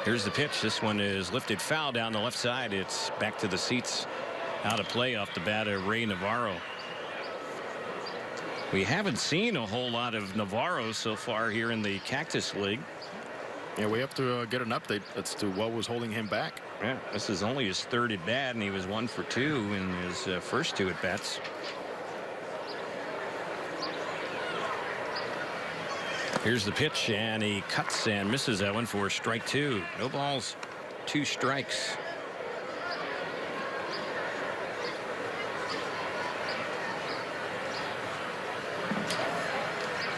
Here's the pitch. This one is lifted foul down the left side. It's back to the seats. Out of play off the bat of Ray Navarro. We haven't seen a whole lot of Navarro so far here in the Cactus League. Yeah, we have to get an update as to what was holding him back. Yeah, this is only his 3rd at bat, and he was 1 for 2 in his first 2 at bats. Here's the pitch, and he cuts and misses that one for strike 2. No balls, 2 strikes.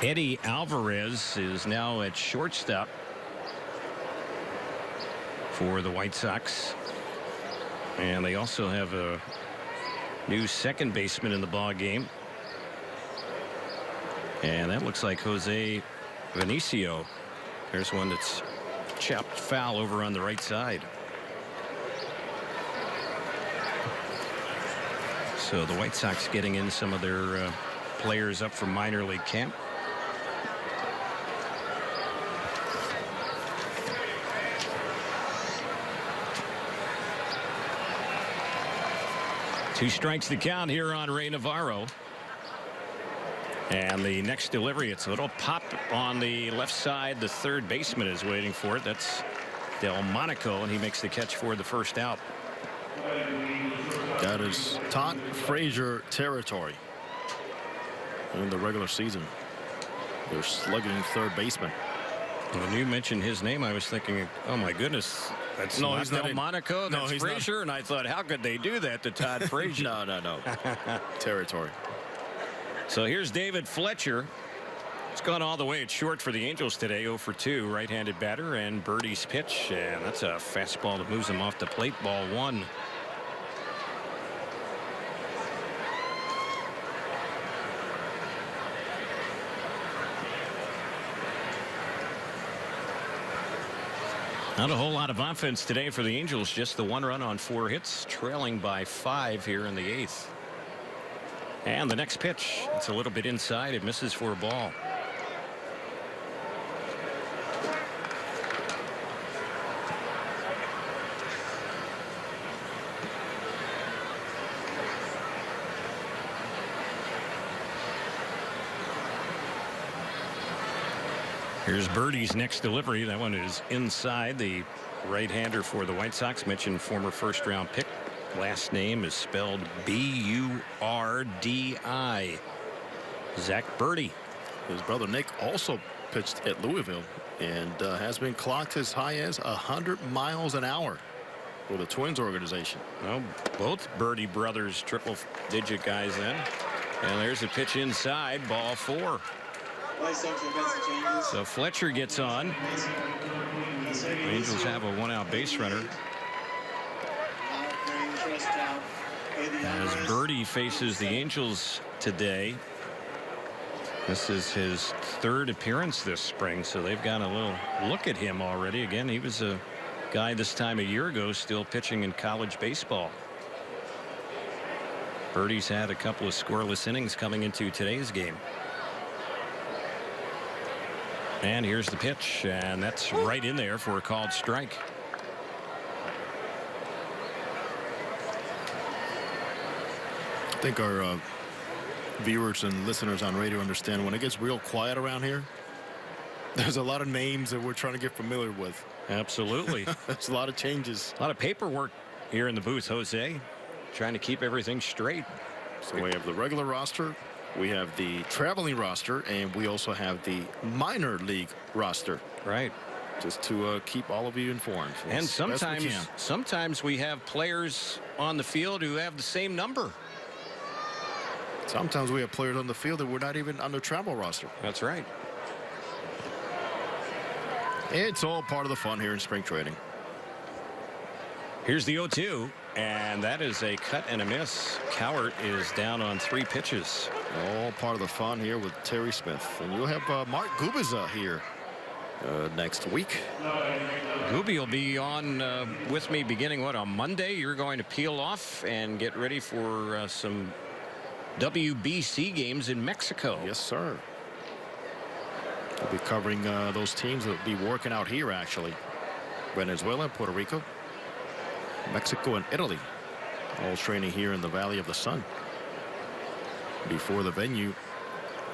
Eddie Alvarez is now at shortstop for the White Sox. And they also have a new second baseman in the ball game. And that looks like Jose Vinicio. There's one that's chopped foul over on the right side. So the White Sox getting in some of their players up from minor league camp. Two strikes to count here on Ray Navarro. And the next delivery, it's a little pop on the left side. The third baseman is waiting for it. That's Delmonico, and he makes the catch for the first out. That is Todd Frazier territory in the regular season. They're slugging third baseman. When you mentioned his name, I was thinking, oh my goodness, that's No, not he's not in- Delmonico, No, that's he's not. Frazier. And I thought, how could they do that to Todd Frazier? No. Territory. So here's David Fletcher. It's gone all the way at short for the Angels today. 0 for 2, right-handed batter, and Birdie's pitch, and that's a fastball that moves him off the plate. Ball 1. Not a whole lot of offense today for the Angels. Just the 1 run on 4 hits, trailing by 5 here in the 8th. And the next pitch, it's a little bit inside. It misses for a ball. Here's Birdie's next delivery. That one is inside. The right-hander for the White Sox, mentioned former first-round pick. Last name is spelled B-U-R-D-I. Zach Birdie. His brother Nick also pitched at Louisville and has been clocked as high as 100 miles an hour for the Twins organization. Well, both Birdie brothers triple-digit guys then. And there's a pitch inside. Ball 4. So Fletcher gets on. The Angels have a 1-out base runner. As Birdie faces the Angels today. This is his 3rd appearance this spring, so they've got a little look at him already. Again, he was a guy this time a year ago still pitching in college baseball. Birdie's had a couple of scoreless innings coming into today's game. And here's the pitch, and that's right in there for a called strike. I think our viewers and listeners on radio understand when it gets real quiet around here, there's a lot of names that we're trying to get familiar with. Absolutely. There's a lot of changes. A lot of paperwork here in the booth, Jose. Trying to keep everything straight. So we have the regular roster, we have the traveling roster, and we also have the minor league roster. Right. Just to keep all of you informed. And as best we can. sometimes we have players on the field who have the same number. Sometimes we have players on the field that we're not even on the travel roster. That's right. It's all part of the fun here in spring training. Here's the 0-2, and that is a cut and a miss. Cowart is down on 3 pitches. All part of the fun here with Terry Smith. And you'll have Mark Gubicza here next week. Gooby will be on with me beginning on Monday. You're going to peel off and get ready for some WBC games in Mexico. Yes, sir. We'll be covering those teams that will be working out here, actually. Venezuela, Puerto Rico, Mexico, and Italy. All training here in the Valley of the Sun before the venue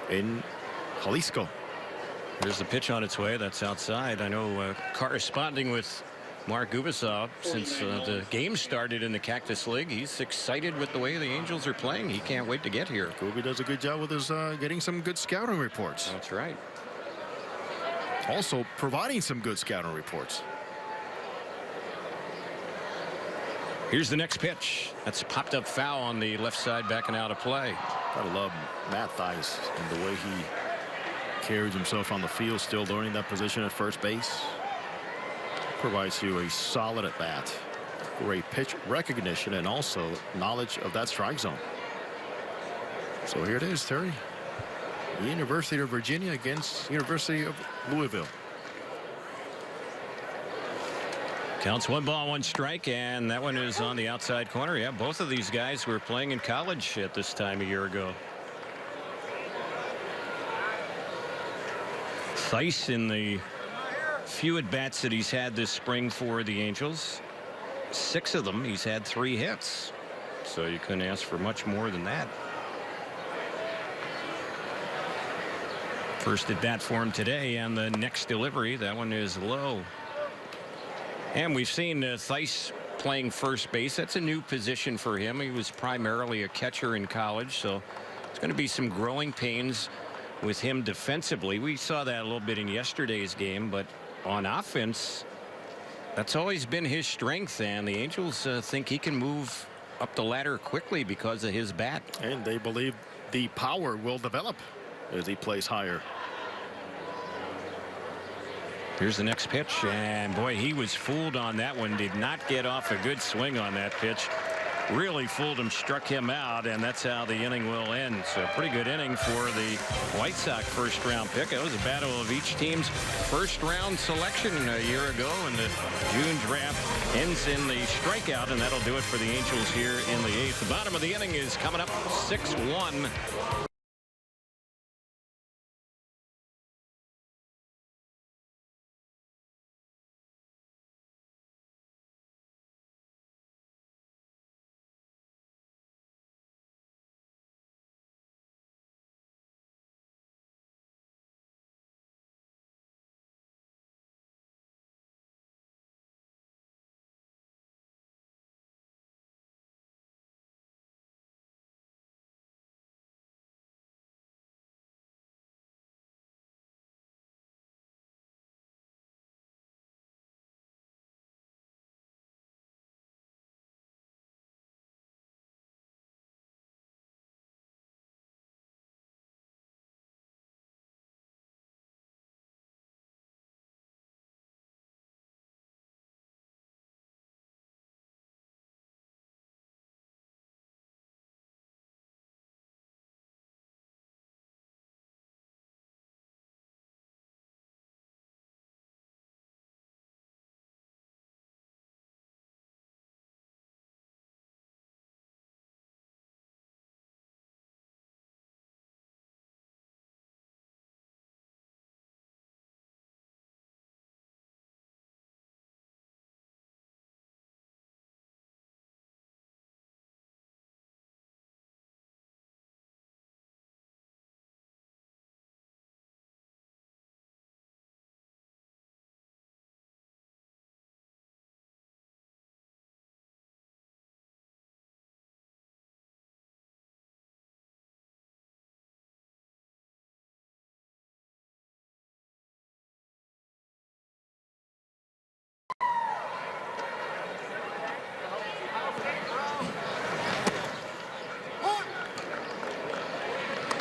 in Jalisco. There's the pitch on its way. That's outside. I know corresponding with Mark Gubicza since the game started in the Cactus League. He's excited with the way the Angels are playing. He can't wait to get here. Gubi does a good job with his getting some good scouting reports. That's right. Also providing some good scouting reports. Here's the next pitch. That's a popped up foul on the left side, backing out of play. Gotta love Matt Thaiss and the way he carries himself on the field, still learning that position at first base. Provides you a solid at bat. Great pitch recognition and also knowledge of that strike zone. So here it is, Terry. University of Virginia against University of Louisville. Counts 1 ball, 1 strike, and that one is on the outside corner. Yeah, both of these guys were playing in college at this time a year ago. Theis, in the few at bats that he's had this spring for the Angels, 6 of them he's had 3 hits, so you couldn't ask for much more than that. First at bat for him today, and the next delivery, that one is low. And we've seen Theis playing first base. That's a new position for him. He was primarily a catcher in college, so it's going to be some growing pains with him defensively. We saw that a little bit in yesterday's game, but on offense, that's always been his strength, and the Angels think he can move up the ladder quickly because of his bat. And they believe the power will develop as he plays higher. Here's the next pitch, and boy, he was fooled on that one. Did not get off a good swing on that pitch. Really fooled him, struck him out, and that's how the inning will end. So pretty good inning for the White Sox first round pick. It was a battle of each team's first round selection a year ago, and the June draft ends in the strikeout, and that'll do it for the Angels here in the 8th. The bottom of the inning is coming up 6-1.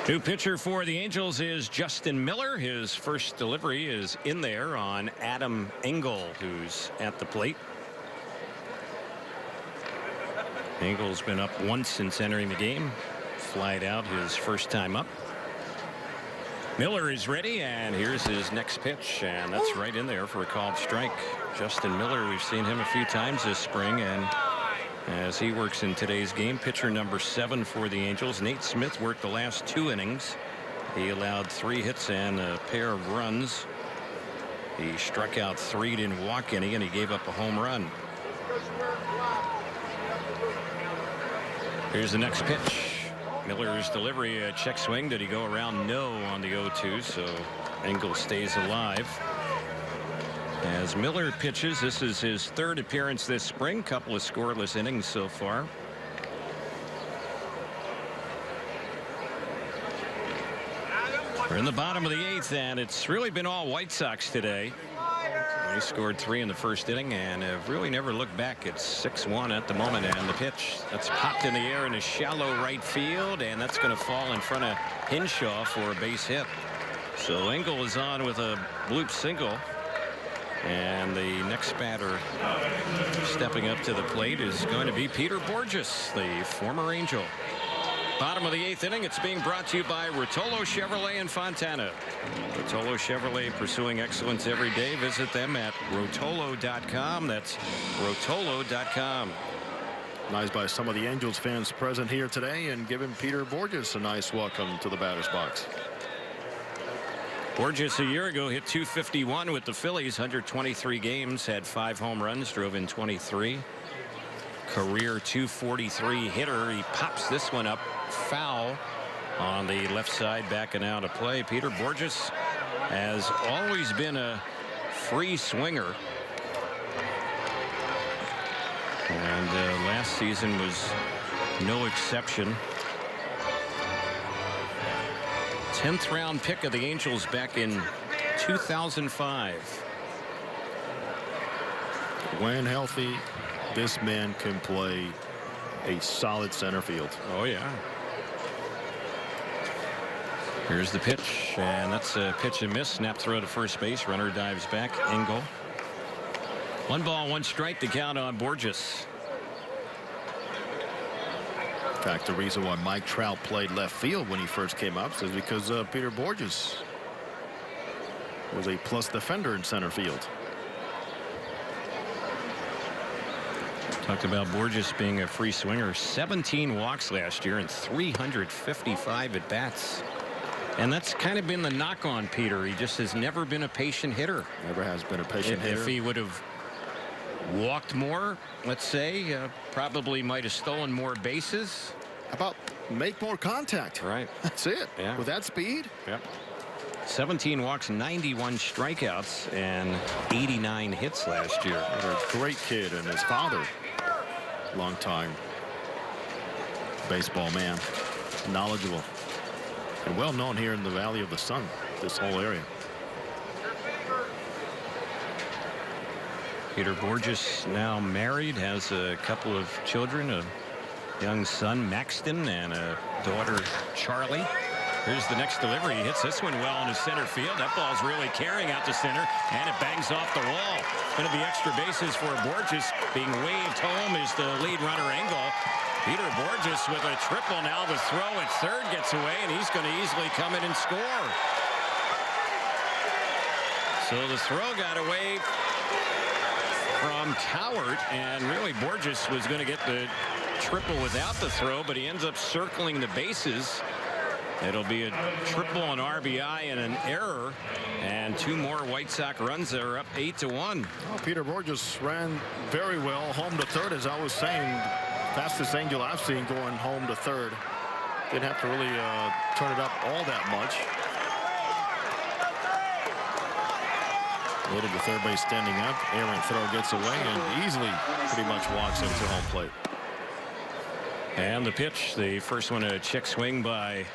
New pitcher for the Angels is Justin Miller. His first delivery is in there on Adam Engel, who's at the plate. Engel's been up once since entering the game. Flied out his first time up. Miller is ready, and here's his next pitch, and that's right in there for a called strike. Justin Miller, we've seen him a few times this spring, and as he works in today's game, pitcher number 7 for the Angels. Nate Smith worked the last 2 innings. He allowed 3 hits and a pair of runs. He struck out 3, didn't walk any, and he gave up a home run. Here's the next pitch. Miller's delivery, a check swing. Did he go around? No, on the 0-2, so Engel stays alive. As Miller pitches, this is his 3rd appearance this spring. Couple of scoreless innings so far. We're in the bottom of the 8th, and it's really been all White Sox today. They scored 3 in the first inning and have really never looked back. It's 6-1 at the moment, and the pitch that's popped in the air in a shallow right field, and that's going to fall in front of Hinshaw for a base hit. So Engel is on with a bloop single. And the next batter stepping up to the plate is going to be Peter Bourjos, the former Angel. Bottom of the 8th inning. It's being brought to you by Rotolo Chevrolet in Fontana. Rotolo Chevrolet, pursuing excellence every day. Visit them at rotolo.com. That's rotolo.com. Nice by some of the Angels fans present here today and giving Peter Bourjos a nice welcome to the batter's box. Bourjos a year ago hit .251 with the Phillies, 123 games, had 5 home runs, drove in 23. Career .243 hitter. He pops this one up foul on the left side, backing out of play. Peter Bourjos has always been a free swinger. And last season was no exception. 10th round pick of the Angels back in 2005. When healthy, this man can play a solid center field. Oh, yeah. Here's the pitch, and that's a pitch and miss. Snap throw to first base. Runner dives back. Engel. 1 ball, 1 strike to count on Bourjos. In fact, the reason why Mike Trout played left field when he first came up is because Peter Bourjos was a plus defender in center field. Talked about Bourjos being a free swinger. 17 walks last year and 355 at bats. And that's kind of been the knock on Peter. He just has never been a patient hitter. Never has been a patient hitter. If he would have walked more, let's say, probably might have stolen more bases. How about make more contact? Right. That's it. Yeah. With that speed. Yep. 17 walks, 91 strikeouts, and 89 hits last year. What a great kid, and his father, long time baseball man, knowledgeable and well known here in the Valley of the Sun, this whole area. Peter Bourjos now married, has a couple of children, a young son Maxton and a daughter Charlie. Here's the next delivery. He hits this one well into center field. That ball's really carrying out to center, and it bangs off the wall. Going to be extra bases for Bourjos. Being waved home is the lead runner Engel. Peter Bourjos with a triple. Now the throw at third gets away, and he's going to easily come in and score. So the throw got away from Cowart, and really Bourjos was going to get the triple without the throw, but he ends up circling the bases. It'll be a triple, an RBI, and an error, and 2 more White Sox runs that are up 8-1. Oh, Peter Bourjos ran very well home to third, as I was saying. Fastest Angel I've seen going home to third. Didn't have to really turn it up all that much. Loaded to third base, standing up. Errant throw gets away and easily pretty much walks into home plate. And the pitch, the first one, a check swing by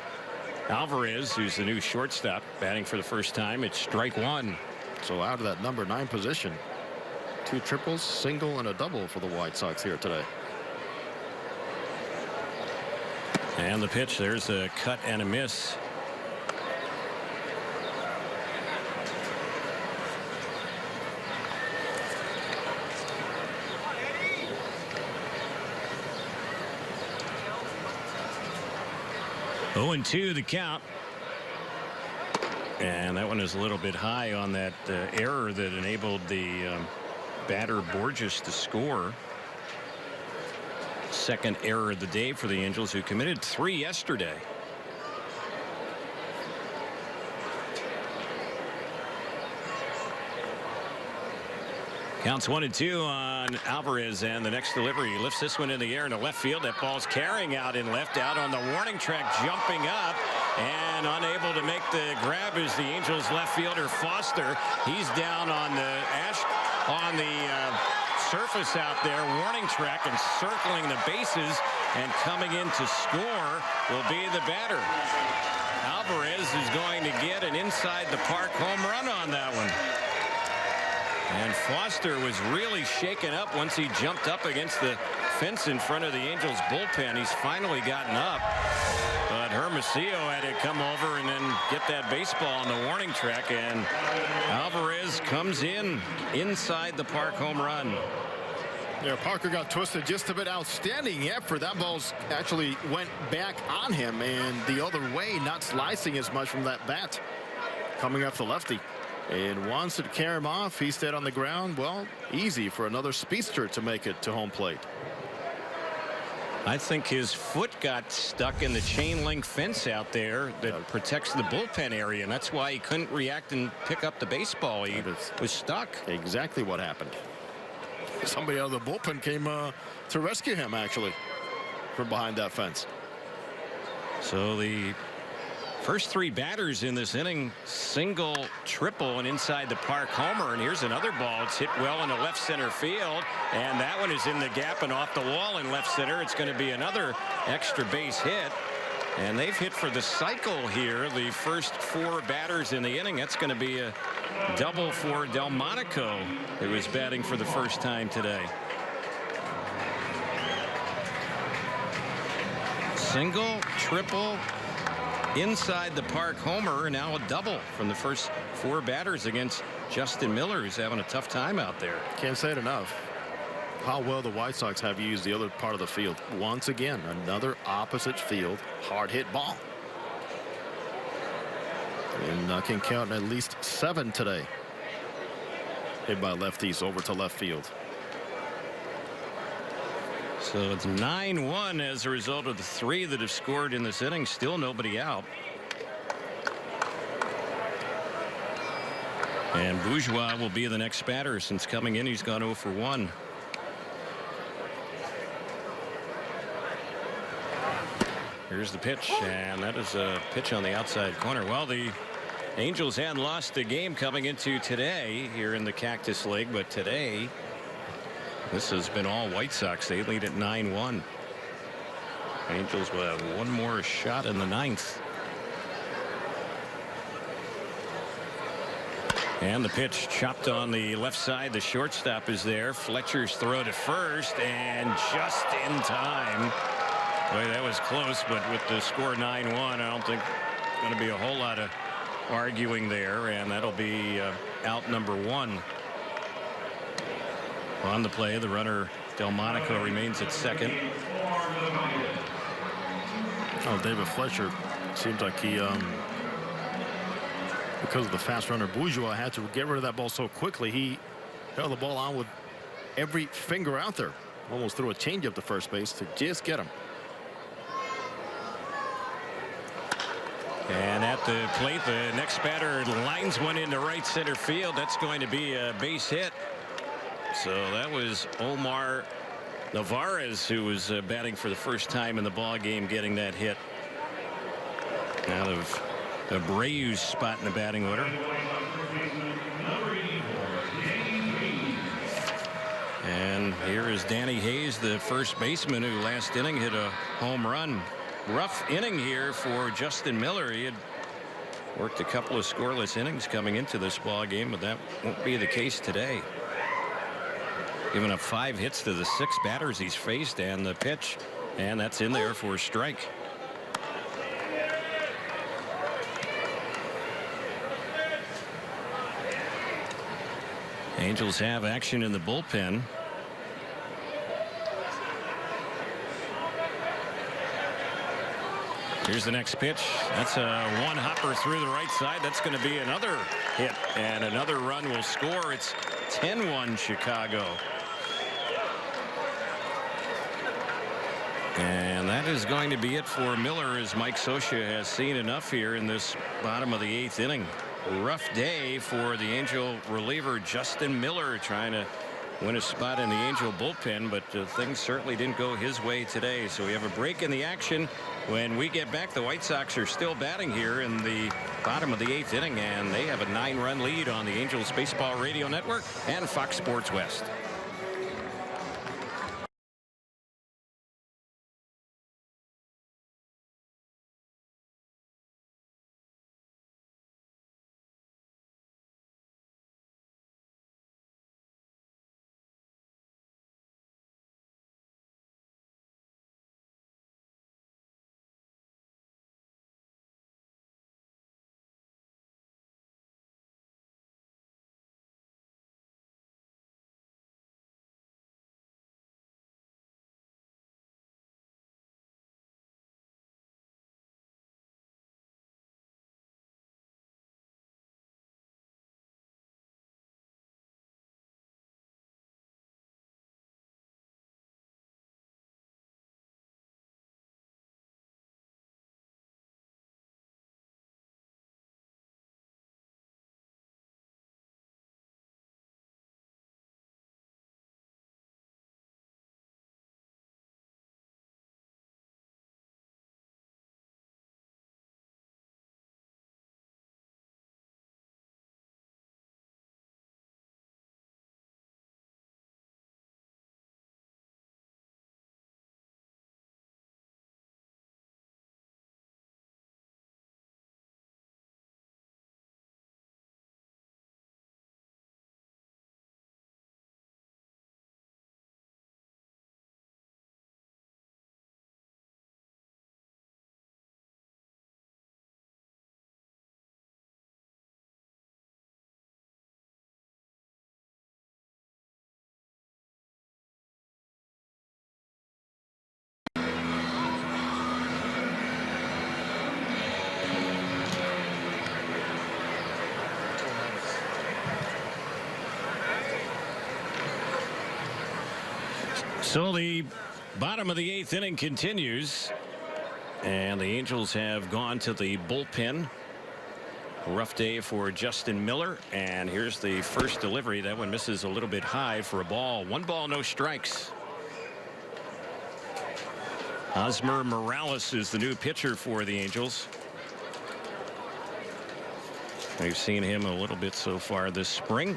Alvarez, who's the new shortstop, batting for the first time. It's strike 1. So out of that number 9 position, 2 triples, single, and a double for the White Sox here today. And the pitch, there's a cut and a miss. Oh, 0-2 the count. And that one is a little bit high on that error that enabled the batter Bourjos to score. Second error of the day for the Angels, who committed 3 yesterday. Counts 1-2 on Alvarez, and the next delivery. He lifts this one in the air into left field. That ball's carrying out in left, out on the warning track, jumping up and unable to make the grab is the Angels left fielder Foster. He's down on the surface out there, warning track, and circling the bases, and coming in to score will be the batter. Alvarez is going to get an inside the park home run on that one. And Foster was really shaken up once he jumped up against the fence in front of the Angels bullpen. He's finally gotten up, but Hermosillo had to come over and then get that baseball on the warning track, and Alvarez comes in inside the park home run. Yeah, Parker got twisted just a bit. Outstanding effort. That ball's actually went back on him and the other way, not slicing as much from that bat coming off the lefty. And wants to carry him off. He stayed on the ground. Well, easy for another speedster to make it to home plate. I think his foot got stuck in the chain link fence out there that protects the bullpen area, and that's why he couldn't react and pick up the baseball. He was stuck. Exactly what happened. Somebody out of the bullpen came to rescue him, actually, from behind that fence. So the first three batters in this inning, single, triple, and inside the park homer. And here's another ball. It's hit well into left center field, and that one is in the gap and off the wall in left center. It's going to be another extra base hit. And they've hit for the cycle here the first four batters in the inning. That's going to be a double for Delmonico, who is batting for the first time today. Single, triple, inside the park homer, and now a double from the first four batters against Justin Miller, who's having a tough time out there. Can't say it enough how well the White Sox have used the other part of the field. Once again, another opposite field hard hit ball. And I can count at least 7 today. Hit by lefties over to left field. So it's 9-1 as a result of the 3 that have scored in this inning. Still nobody out. And Bourgeois will be the next batter, since coming in he's gone 0 for 1. Here's the pitch, and that is a pitch on the outside corner. Well, the Angels hadn't lost a game coming into today here in the Cactus League, but today this has been all White Sox. They lead at 9-1. Angels will have one more shot in the 9th. And the pitch chopped on the left side. The shortstop is there. Fletcher's throw to first, and just in time. Boy, that was close, but with the score 9-1, I don't think going to be a whole lot of arguing there, and that'll be out number 1. On the play, the runner Delmonico remains at second. Oh, David Fletcher seems like he because of the fast runner Bourgeois had to get rid of that ball so quickly. He held the ball on with every finger out there. Almost threw a changeup to first base to just get him. And at the plate, the next batter lines one into right center field. That's going to be a base hit. So that was Omar Narvaez, who was batting for the first time in the ball game, getting that hit out of Abreu's spot in the batting order. And here is Danny Hayes, the first baseman, who last inning hit a home run. Rough inning here for Justin Miller. He had worked a couple of scoreless innings coming into this ball game, but that won't be the case today. Giving up 5 hits to the 6 batters he's faced, and the pitch, and that's in there for a strike. Angels have action in the bullpen. Here's the next pitch. That's a one-hopper through the right side. That's going to be another hit, and another run will score. It's 10-1 Chicago. And that is going to be it for Miller, as Mike Scioscia has seen enough here in this bottom of the 8th inning. A rough day for the Angel reliever Justin Miller, trying to win a spot in the Angel bullpen, but things certainly didn't go his way today. So we have a break in the action. When we get back, the White Sox are still batting here in the bottom of the 8th inning, and they have a 9-run lead on the Angels Baseball Radio Network and Fox Sports West. So the bottom of the 8th inning continues, and the Angels have gone to the bullpen. Rough day for Justin Miller, and here's the first delivery. That one misses a little bit high for a ball. 1 ball, no strikes. Hosmer Morales is the new pitcher for the Angels. We've seen him a little bit so far this spring.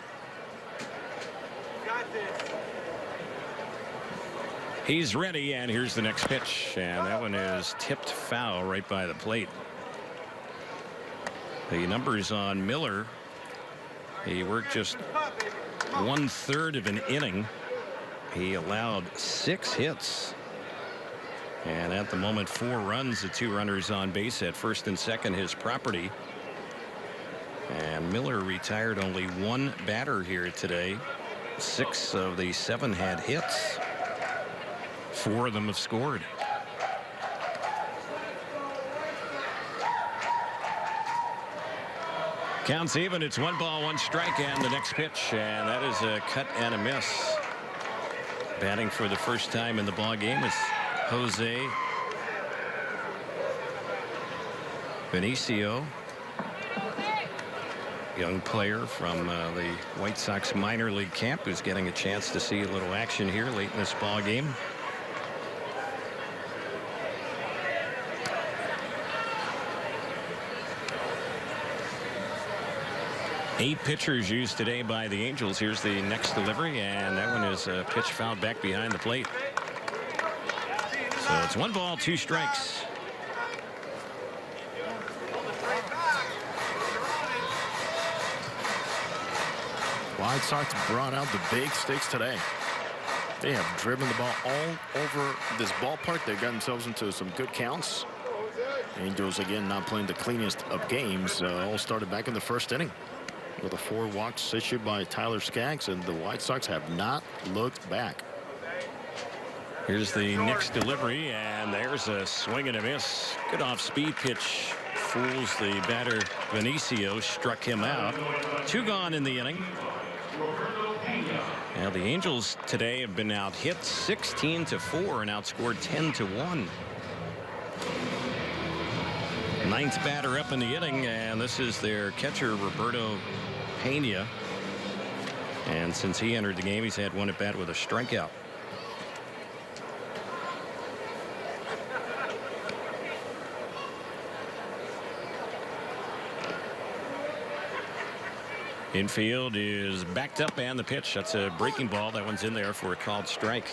He's ready, and here's the next pitch, and that one is tipped foul right by the plate. The numbers on Miller, he worked just 1/3 of an inning. He allowed 6 hits, and at the moment 4 runs, the 2 runners on base at first and second, his property. And Miller retired only 1 batter here today. 6 of the 7 had hits. 4 of them have scored. Counts even. It's 1 ball, 1 strike, and the next pitch, and that is a cut and a miss. Batting for the first time in the ball game is Jose Benicio, young player from the White Sox minor league camp, who's getting a chance to see a little action here late in this ball game. Eight pitchers used today by the Angels. Here's the next delivery, and that one is a pitch fouled back behind the plate. So it's 1 ball, 2 strikes. White Sox brought out the big sticks today. They have driven the ball all over this ballpark. They've gotten themselves into some good counts. Angels again not playing the cleanest of games. All started back in the first inning with a 4 walks issued by Tyler Skaggs, and the White Sox have not looked back. Here's the next delivery, and there's a swing and a miss. Good off-speed pitch. Fools the batter. Benicio struck him out. 2 gone in the inning. Now the Angels today have been out hit 16-4 and outscored 10-1. 9th batter up in the inning, and this is their catcher Roberto Pena. And since he entered the game, he's had 1 at bat with a strikeout. Infield is backed up, and the pitch, that's a breaking ball. That one's in there for a called strike.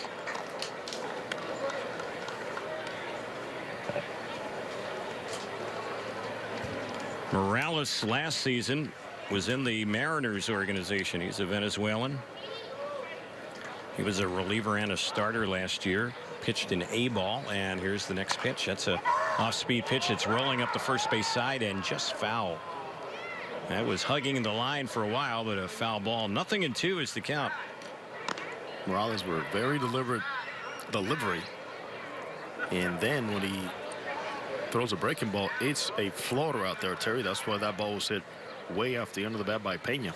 Morales last season was in the Mariners organization. He's a Venezuelan. He was a reliever and a starter last year. Pitched an A ball, and here's the next pitch. That's a off-speed pitch. It's rolling up the first base side and just foul. That was hugging the line for a while, but a foul ball. 0-2 is the count. Morales were very deliberate delivery, and then when he throws a breaking ball, it's a floater out there, Terry. That's why that ball was hit way off the end of the bat by Pena.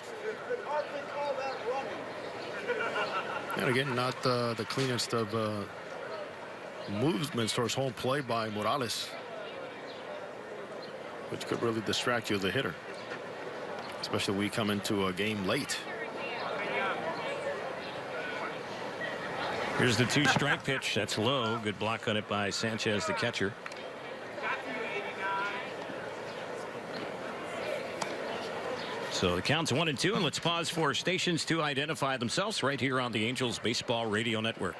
And again, not the cleanest of movements towards home plate by Morales, which could really distract you as a hitter, especially when we come into a game late. Here's the 2-strike pitch. That's low. Good block on it by Sanchez, the catcher. So the count's 1-2, and let's pause for stations to identify themselves right here on the Angels Baseball Radio Network.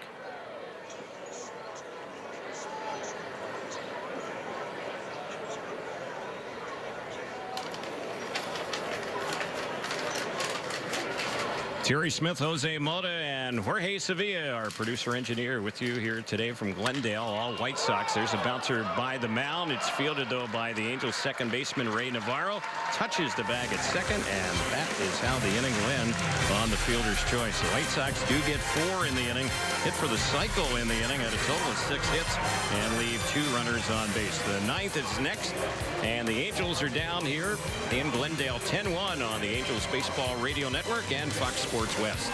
Terry Smith, Jose Mota, and Jorge Sevilla, our producer engineer, with you here today from Glendale. All White Sox. There's a bouncer by the mound. It's fielded, though, by the Angels' second baseman, Ray Navarro. Touches the bag at second, and that is how the inning will end on the fielder's choice. The White Sox do get 4 in the inning. Hit for the cycle in the inning at a total of 6 hits and leave 2 runners on base. The 9th is next, and the Angels are down here in Glendale 10-1 on the Angels Baseball Radio Network and Fox Sports West.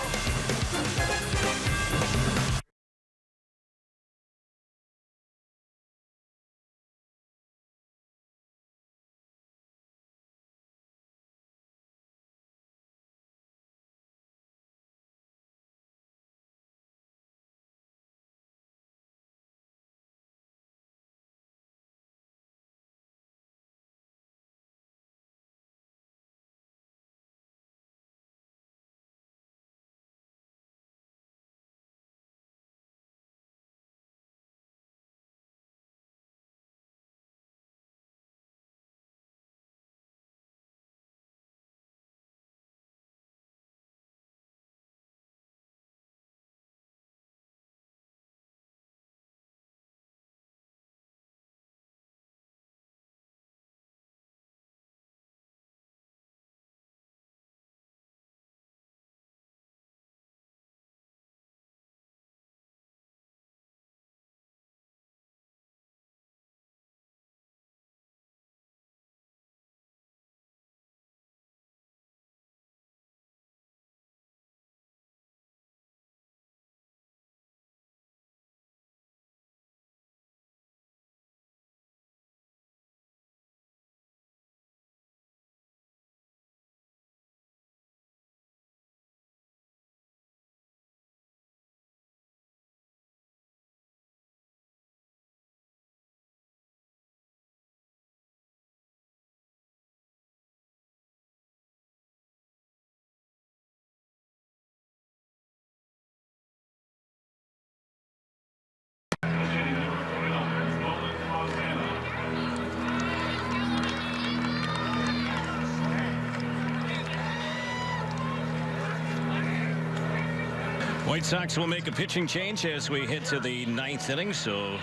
White Sox will make a pitching change as we head to the 9th inning. So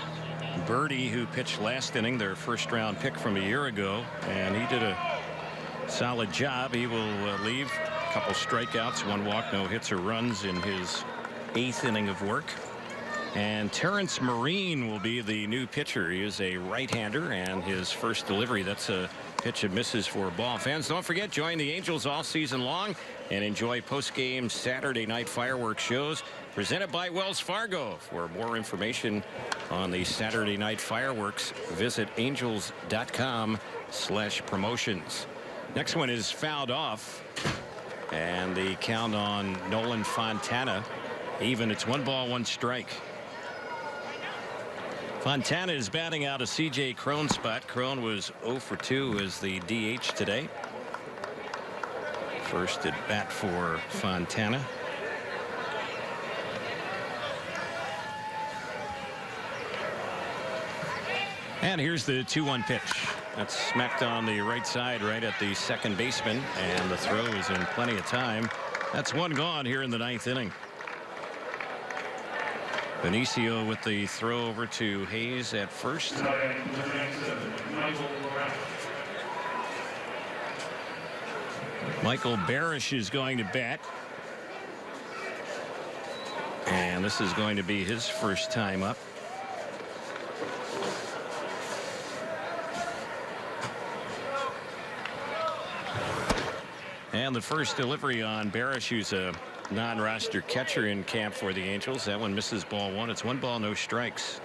Birdie, who pitched last inning, their first round pick from a year ago, and he did a solid job. He will leave. A couple strikeouts, 1 walk, no hits or runs in his 8th inning of work. And Terrence Marine will be the new pitcher. He is a right-hander, and his first delivery, that's a pitch that misses for a ball. Fans, don't forget, join the Angels all season long and enjoy post-game Saturday night fireworks shows presented by Wells Fargo. For more information on the Saturday night fireworks, visit angels.com/promotions. Next one is fouled off, and the count on Nolan Fontana even. It's 1 ball, 1 strike. Fontana is batting out a C.J. Cron spot. Cron was 0 for 2 as the DH today. First at bat for Fontana. And here's the 2-1 pitch. That's smacked on the right side, right at the second baseman, and the throw is in plenty of time. That's 1 gone here in the 9th inning. Benicio with the throw over to Hayes at first. Michael Barish is going to bat. And this is going to be his first time up. And the first delivery on Barish, who's a non-roster catcher in camp for the Angels. That one misses ball 1. It's 1 ball, no strikes.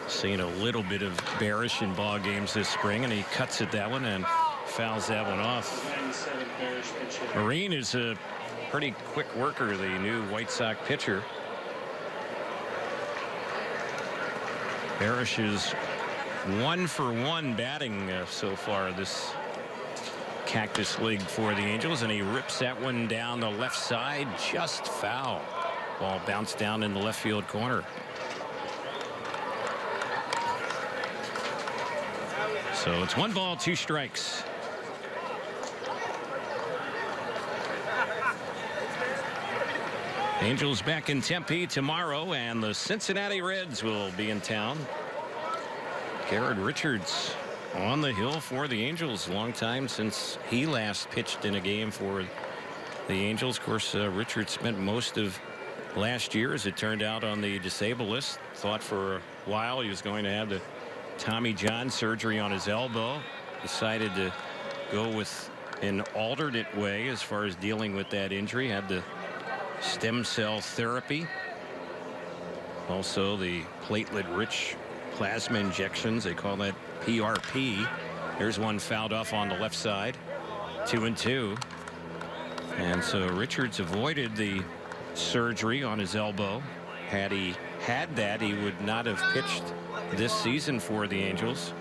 Seen a little bit of Barish in ball games this spring, and he cuts at that one and fouls that one off. Marine is a pretty quick worker, the new White Sox pitcher. Barish is 1 for 1 batting so far this Cactus League for the Angels, and he rips that one down the left side, just foul. Ball bounced down in the left field corner. So it's 1 ball, 2 strikes. Angels back in Tempe tomorrow, and the Cincinnati Reds will be in town. Garrett Richards on the hill for the Angels. Long time since he last pitched in a game for the Angels. Of course, Richards spent most of last year, as it turned out, on the disabled list. Thought for a while he was going to have the Tommy John surgery on his elbow. Decided to go with an alternate way as far as dealing with that injury. Had the stem cell therapy. Also the platelet-rich plasma injections. They call that PRP. Here's one fouled off on the left side. 2-2. And so Richards avoided the surgery on his elbow. Had he had that, he would not have pitched this season for the Angels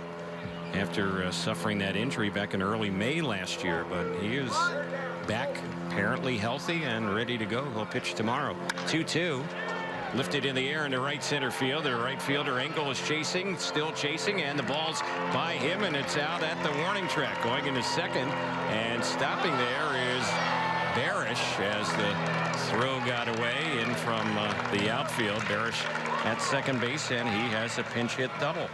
after suffering that injury back in early May last year. But he is back, apparently healthy and ready to go. He'll pitch tomorrow. 2-2. Lifted in the air into right center field. The right fielder Engel is chasing, still chasing, and the ball's by him, and it's out at the warning track. Going into second, and stopping there is Barish as the throw got away in from the outfield. Barish at second base, and he has a pinch hit double.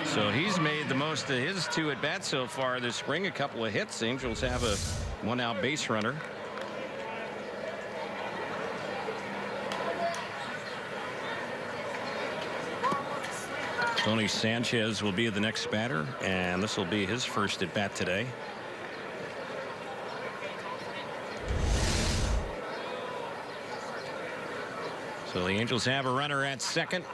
So he's made the most of his 2 at bats so far this spring. A couple of hits. Angels have a 1-out base runner. Tony Sanchez will be the next batter, and this will be his first at bat today. So the Angels have a runner at second.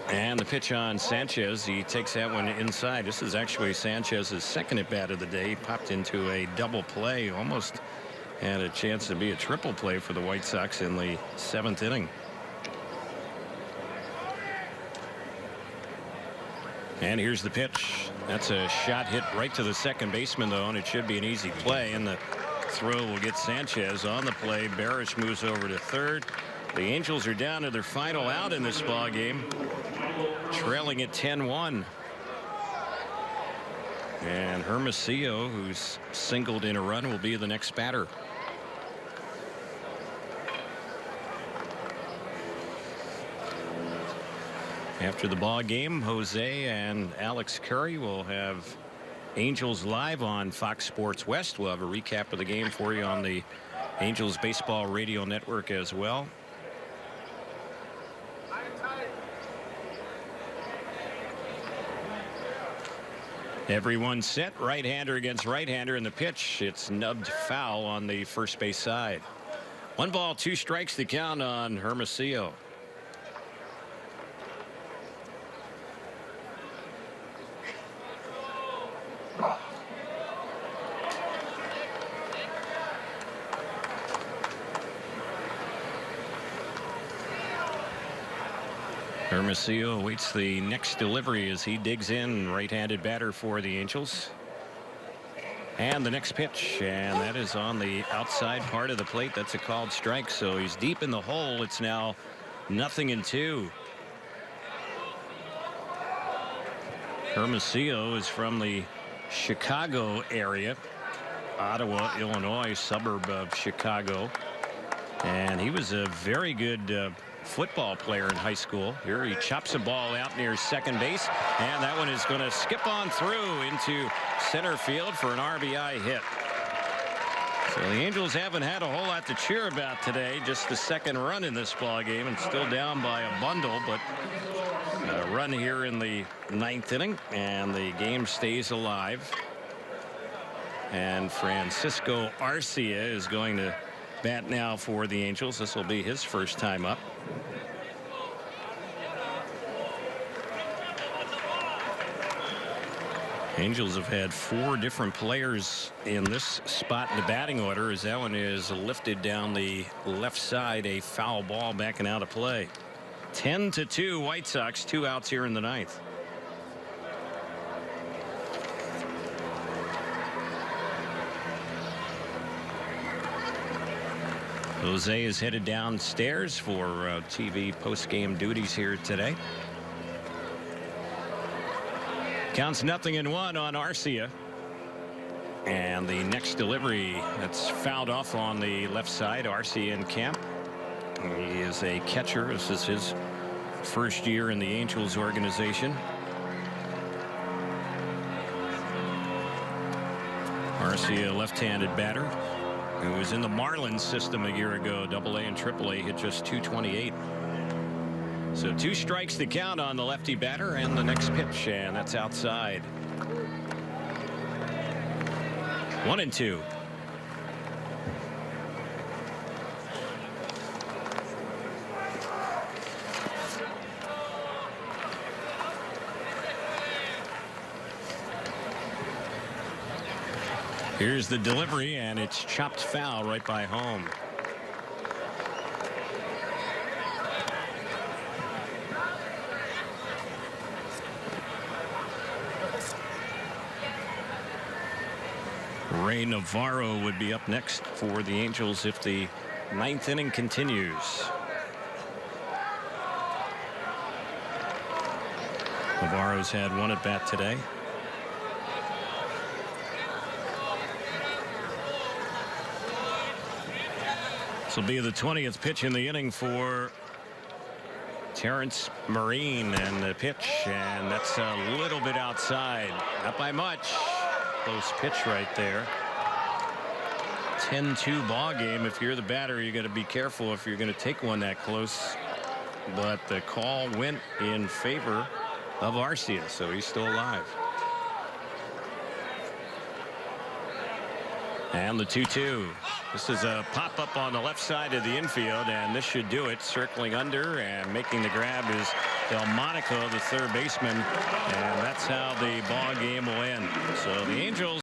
And the pitch on Sanchez. He takes that one inside. This is actually Sanchez's second at bat of the day. He popped into a double play. Almost had a chance to be a triple play for the White Sox in the 7th inning. And here's the pitch. That's a shot hit right to the second baseman, though, and it should be an easy play. And the throw will get Sanchez on the play. Barish moves over to third. The Angels are down to their final out in this ball game, trailing at 10-1. And Hermosillo, who's singled in a run, will be the next batter. After the ball game, Jose and Alex Curry will have Angels Live on Fox Sports West. We'll have a recap of the game for you on the Angels Baseball Radio Network as well. Everyone set. Right-hander against right-hander in the pitch. It's nubbed foul on the first base side. 1 ball, 2 strikes to count on Hermosillo. Hermosillo awaits the next delivery as he digs in. Right-handed batter for the Angels. And the next pitch, and that is on the outside part of the plate. That's a called strike, so he's deep in the hole. It's now 0-2. Hermosillo is from the Chicago area, Ottawa, Illinois, suburb of Chicago, and he was a very good football player in high school. Here he chops a ball out near second base, and that one is going to skip on through into center field for an RBI hit. So the Angels haven't had a whole lot to cheer about today. Just the second run in this ball game, and still down by a bundle, but a run here in the 9th inning, and the game stays alive. And Francisco Arcia is going to bat now for the Angels. This will be his first time up. Angels have had 4 different players in this spot in the batting order as that one is lifted down the left side. A foul ball backing out of play. 10-2 White Sox, 2 outs here in the 9th. Jose is headed downstairs for TV post-game duties here today. Counts 0-1 on Arcia. And the next delivery, that's fouled off on the left side. Arcia in camp. He is a catcher. This is his first year in the Angels organization. Arcia, left-handed batter, who was in the Marlins system a year ago. AA and AAA, hit just .228. So 2 strikes to count on the lefty batter, and the next pitch, and that's outside. 1-2. Here's the delivery, and it's chopped foul right by home. Ray Navarro would be up next for the Angels if the 9th inning continues. Navarro's had 1 at bat today. This will be the 20th pitch in the inning for Terrence Marine, and the pitch, and that's a little bit outside. Not by much. Close pitch right there. 10-2 ball game. If you're the batter, you got to be careful if you're going to take one that close. But the call went in favor of Arcia, so he's still alive. And the 2-2. This is a pop-up on the left side of the infield, and this should do it. Circling under and making the grab is Delmonico, the third baseman, and that's how the ball game will end. So the Angels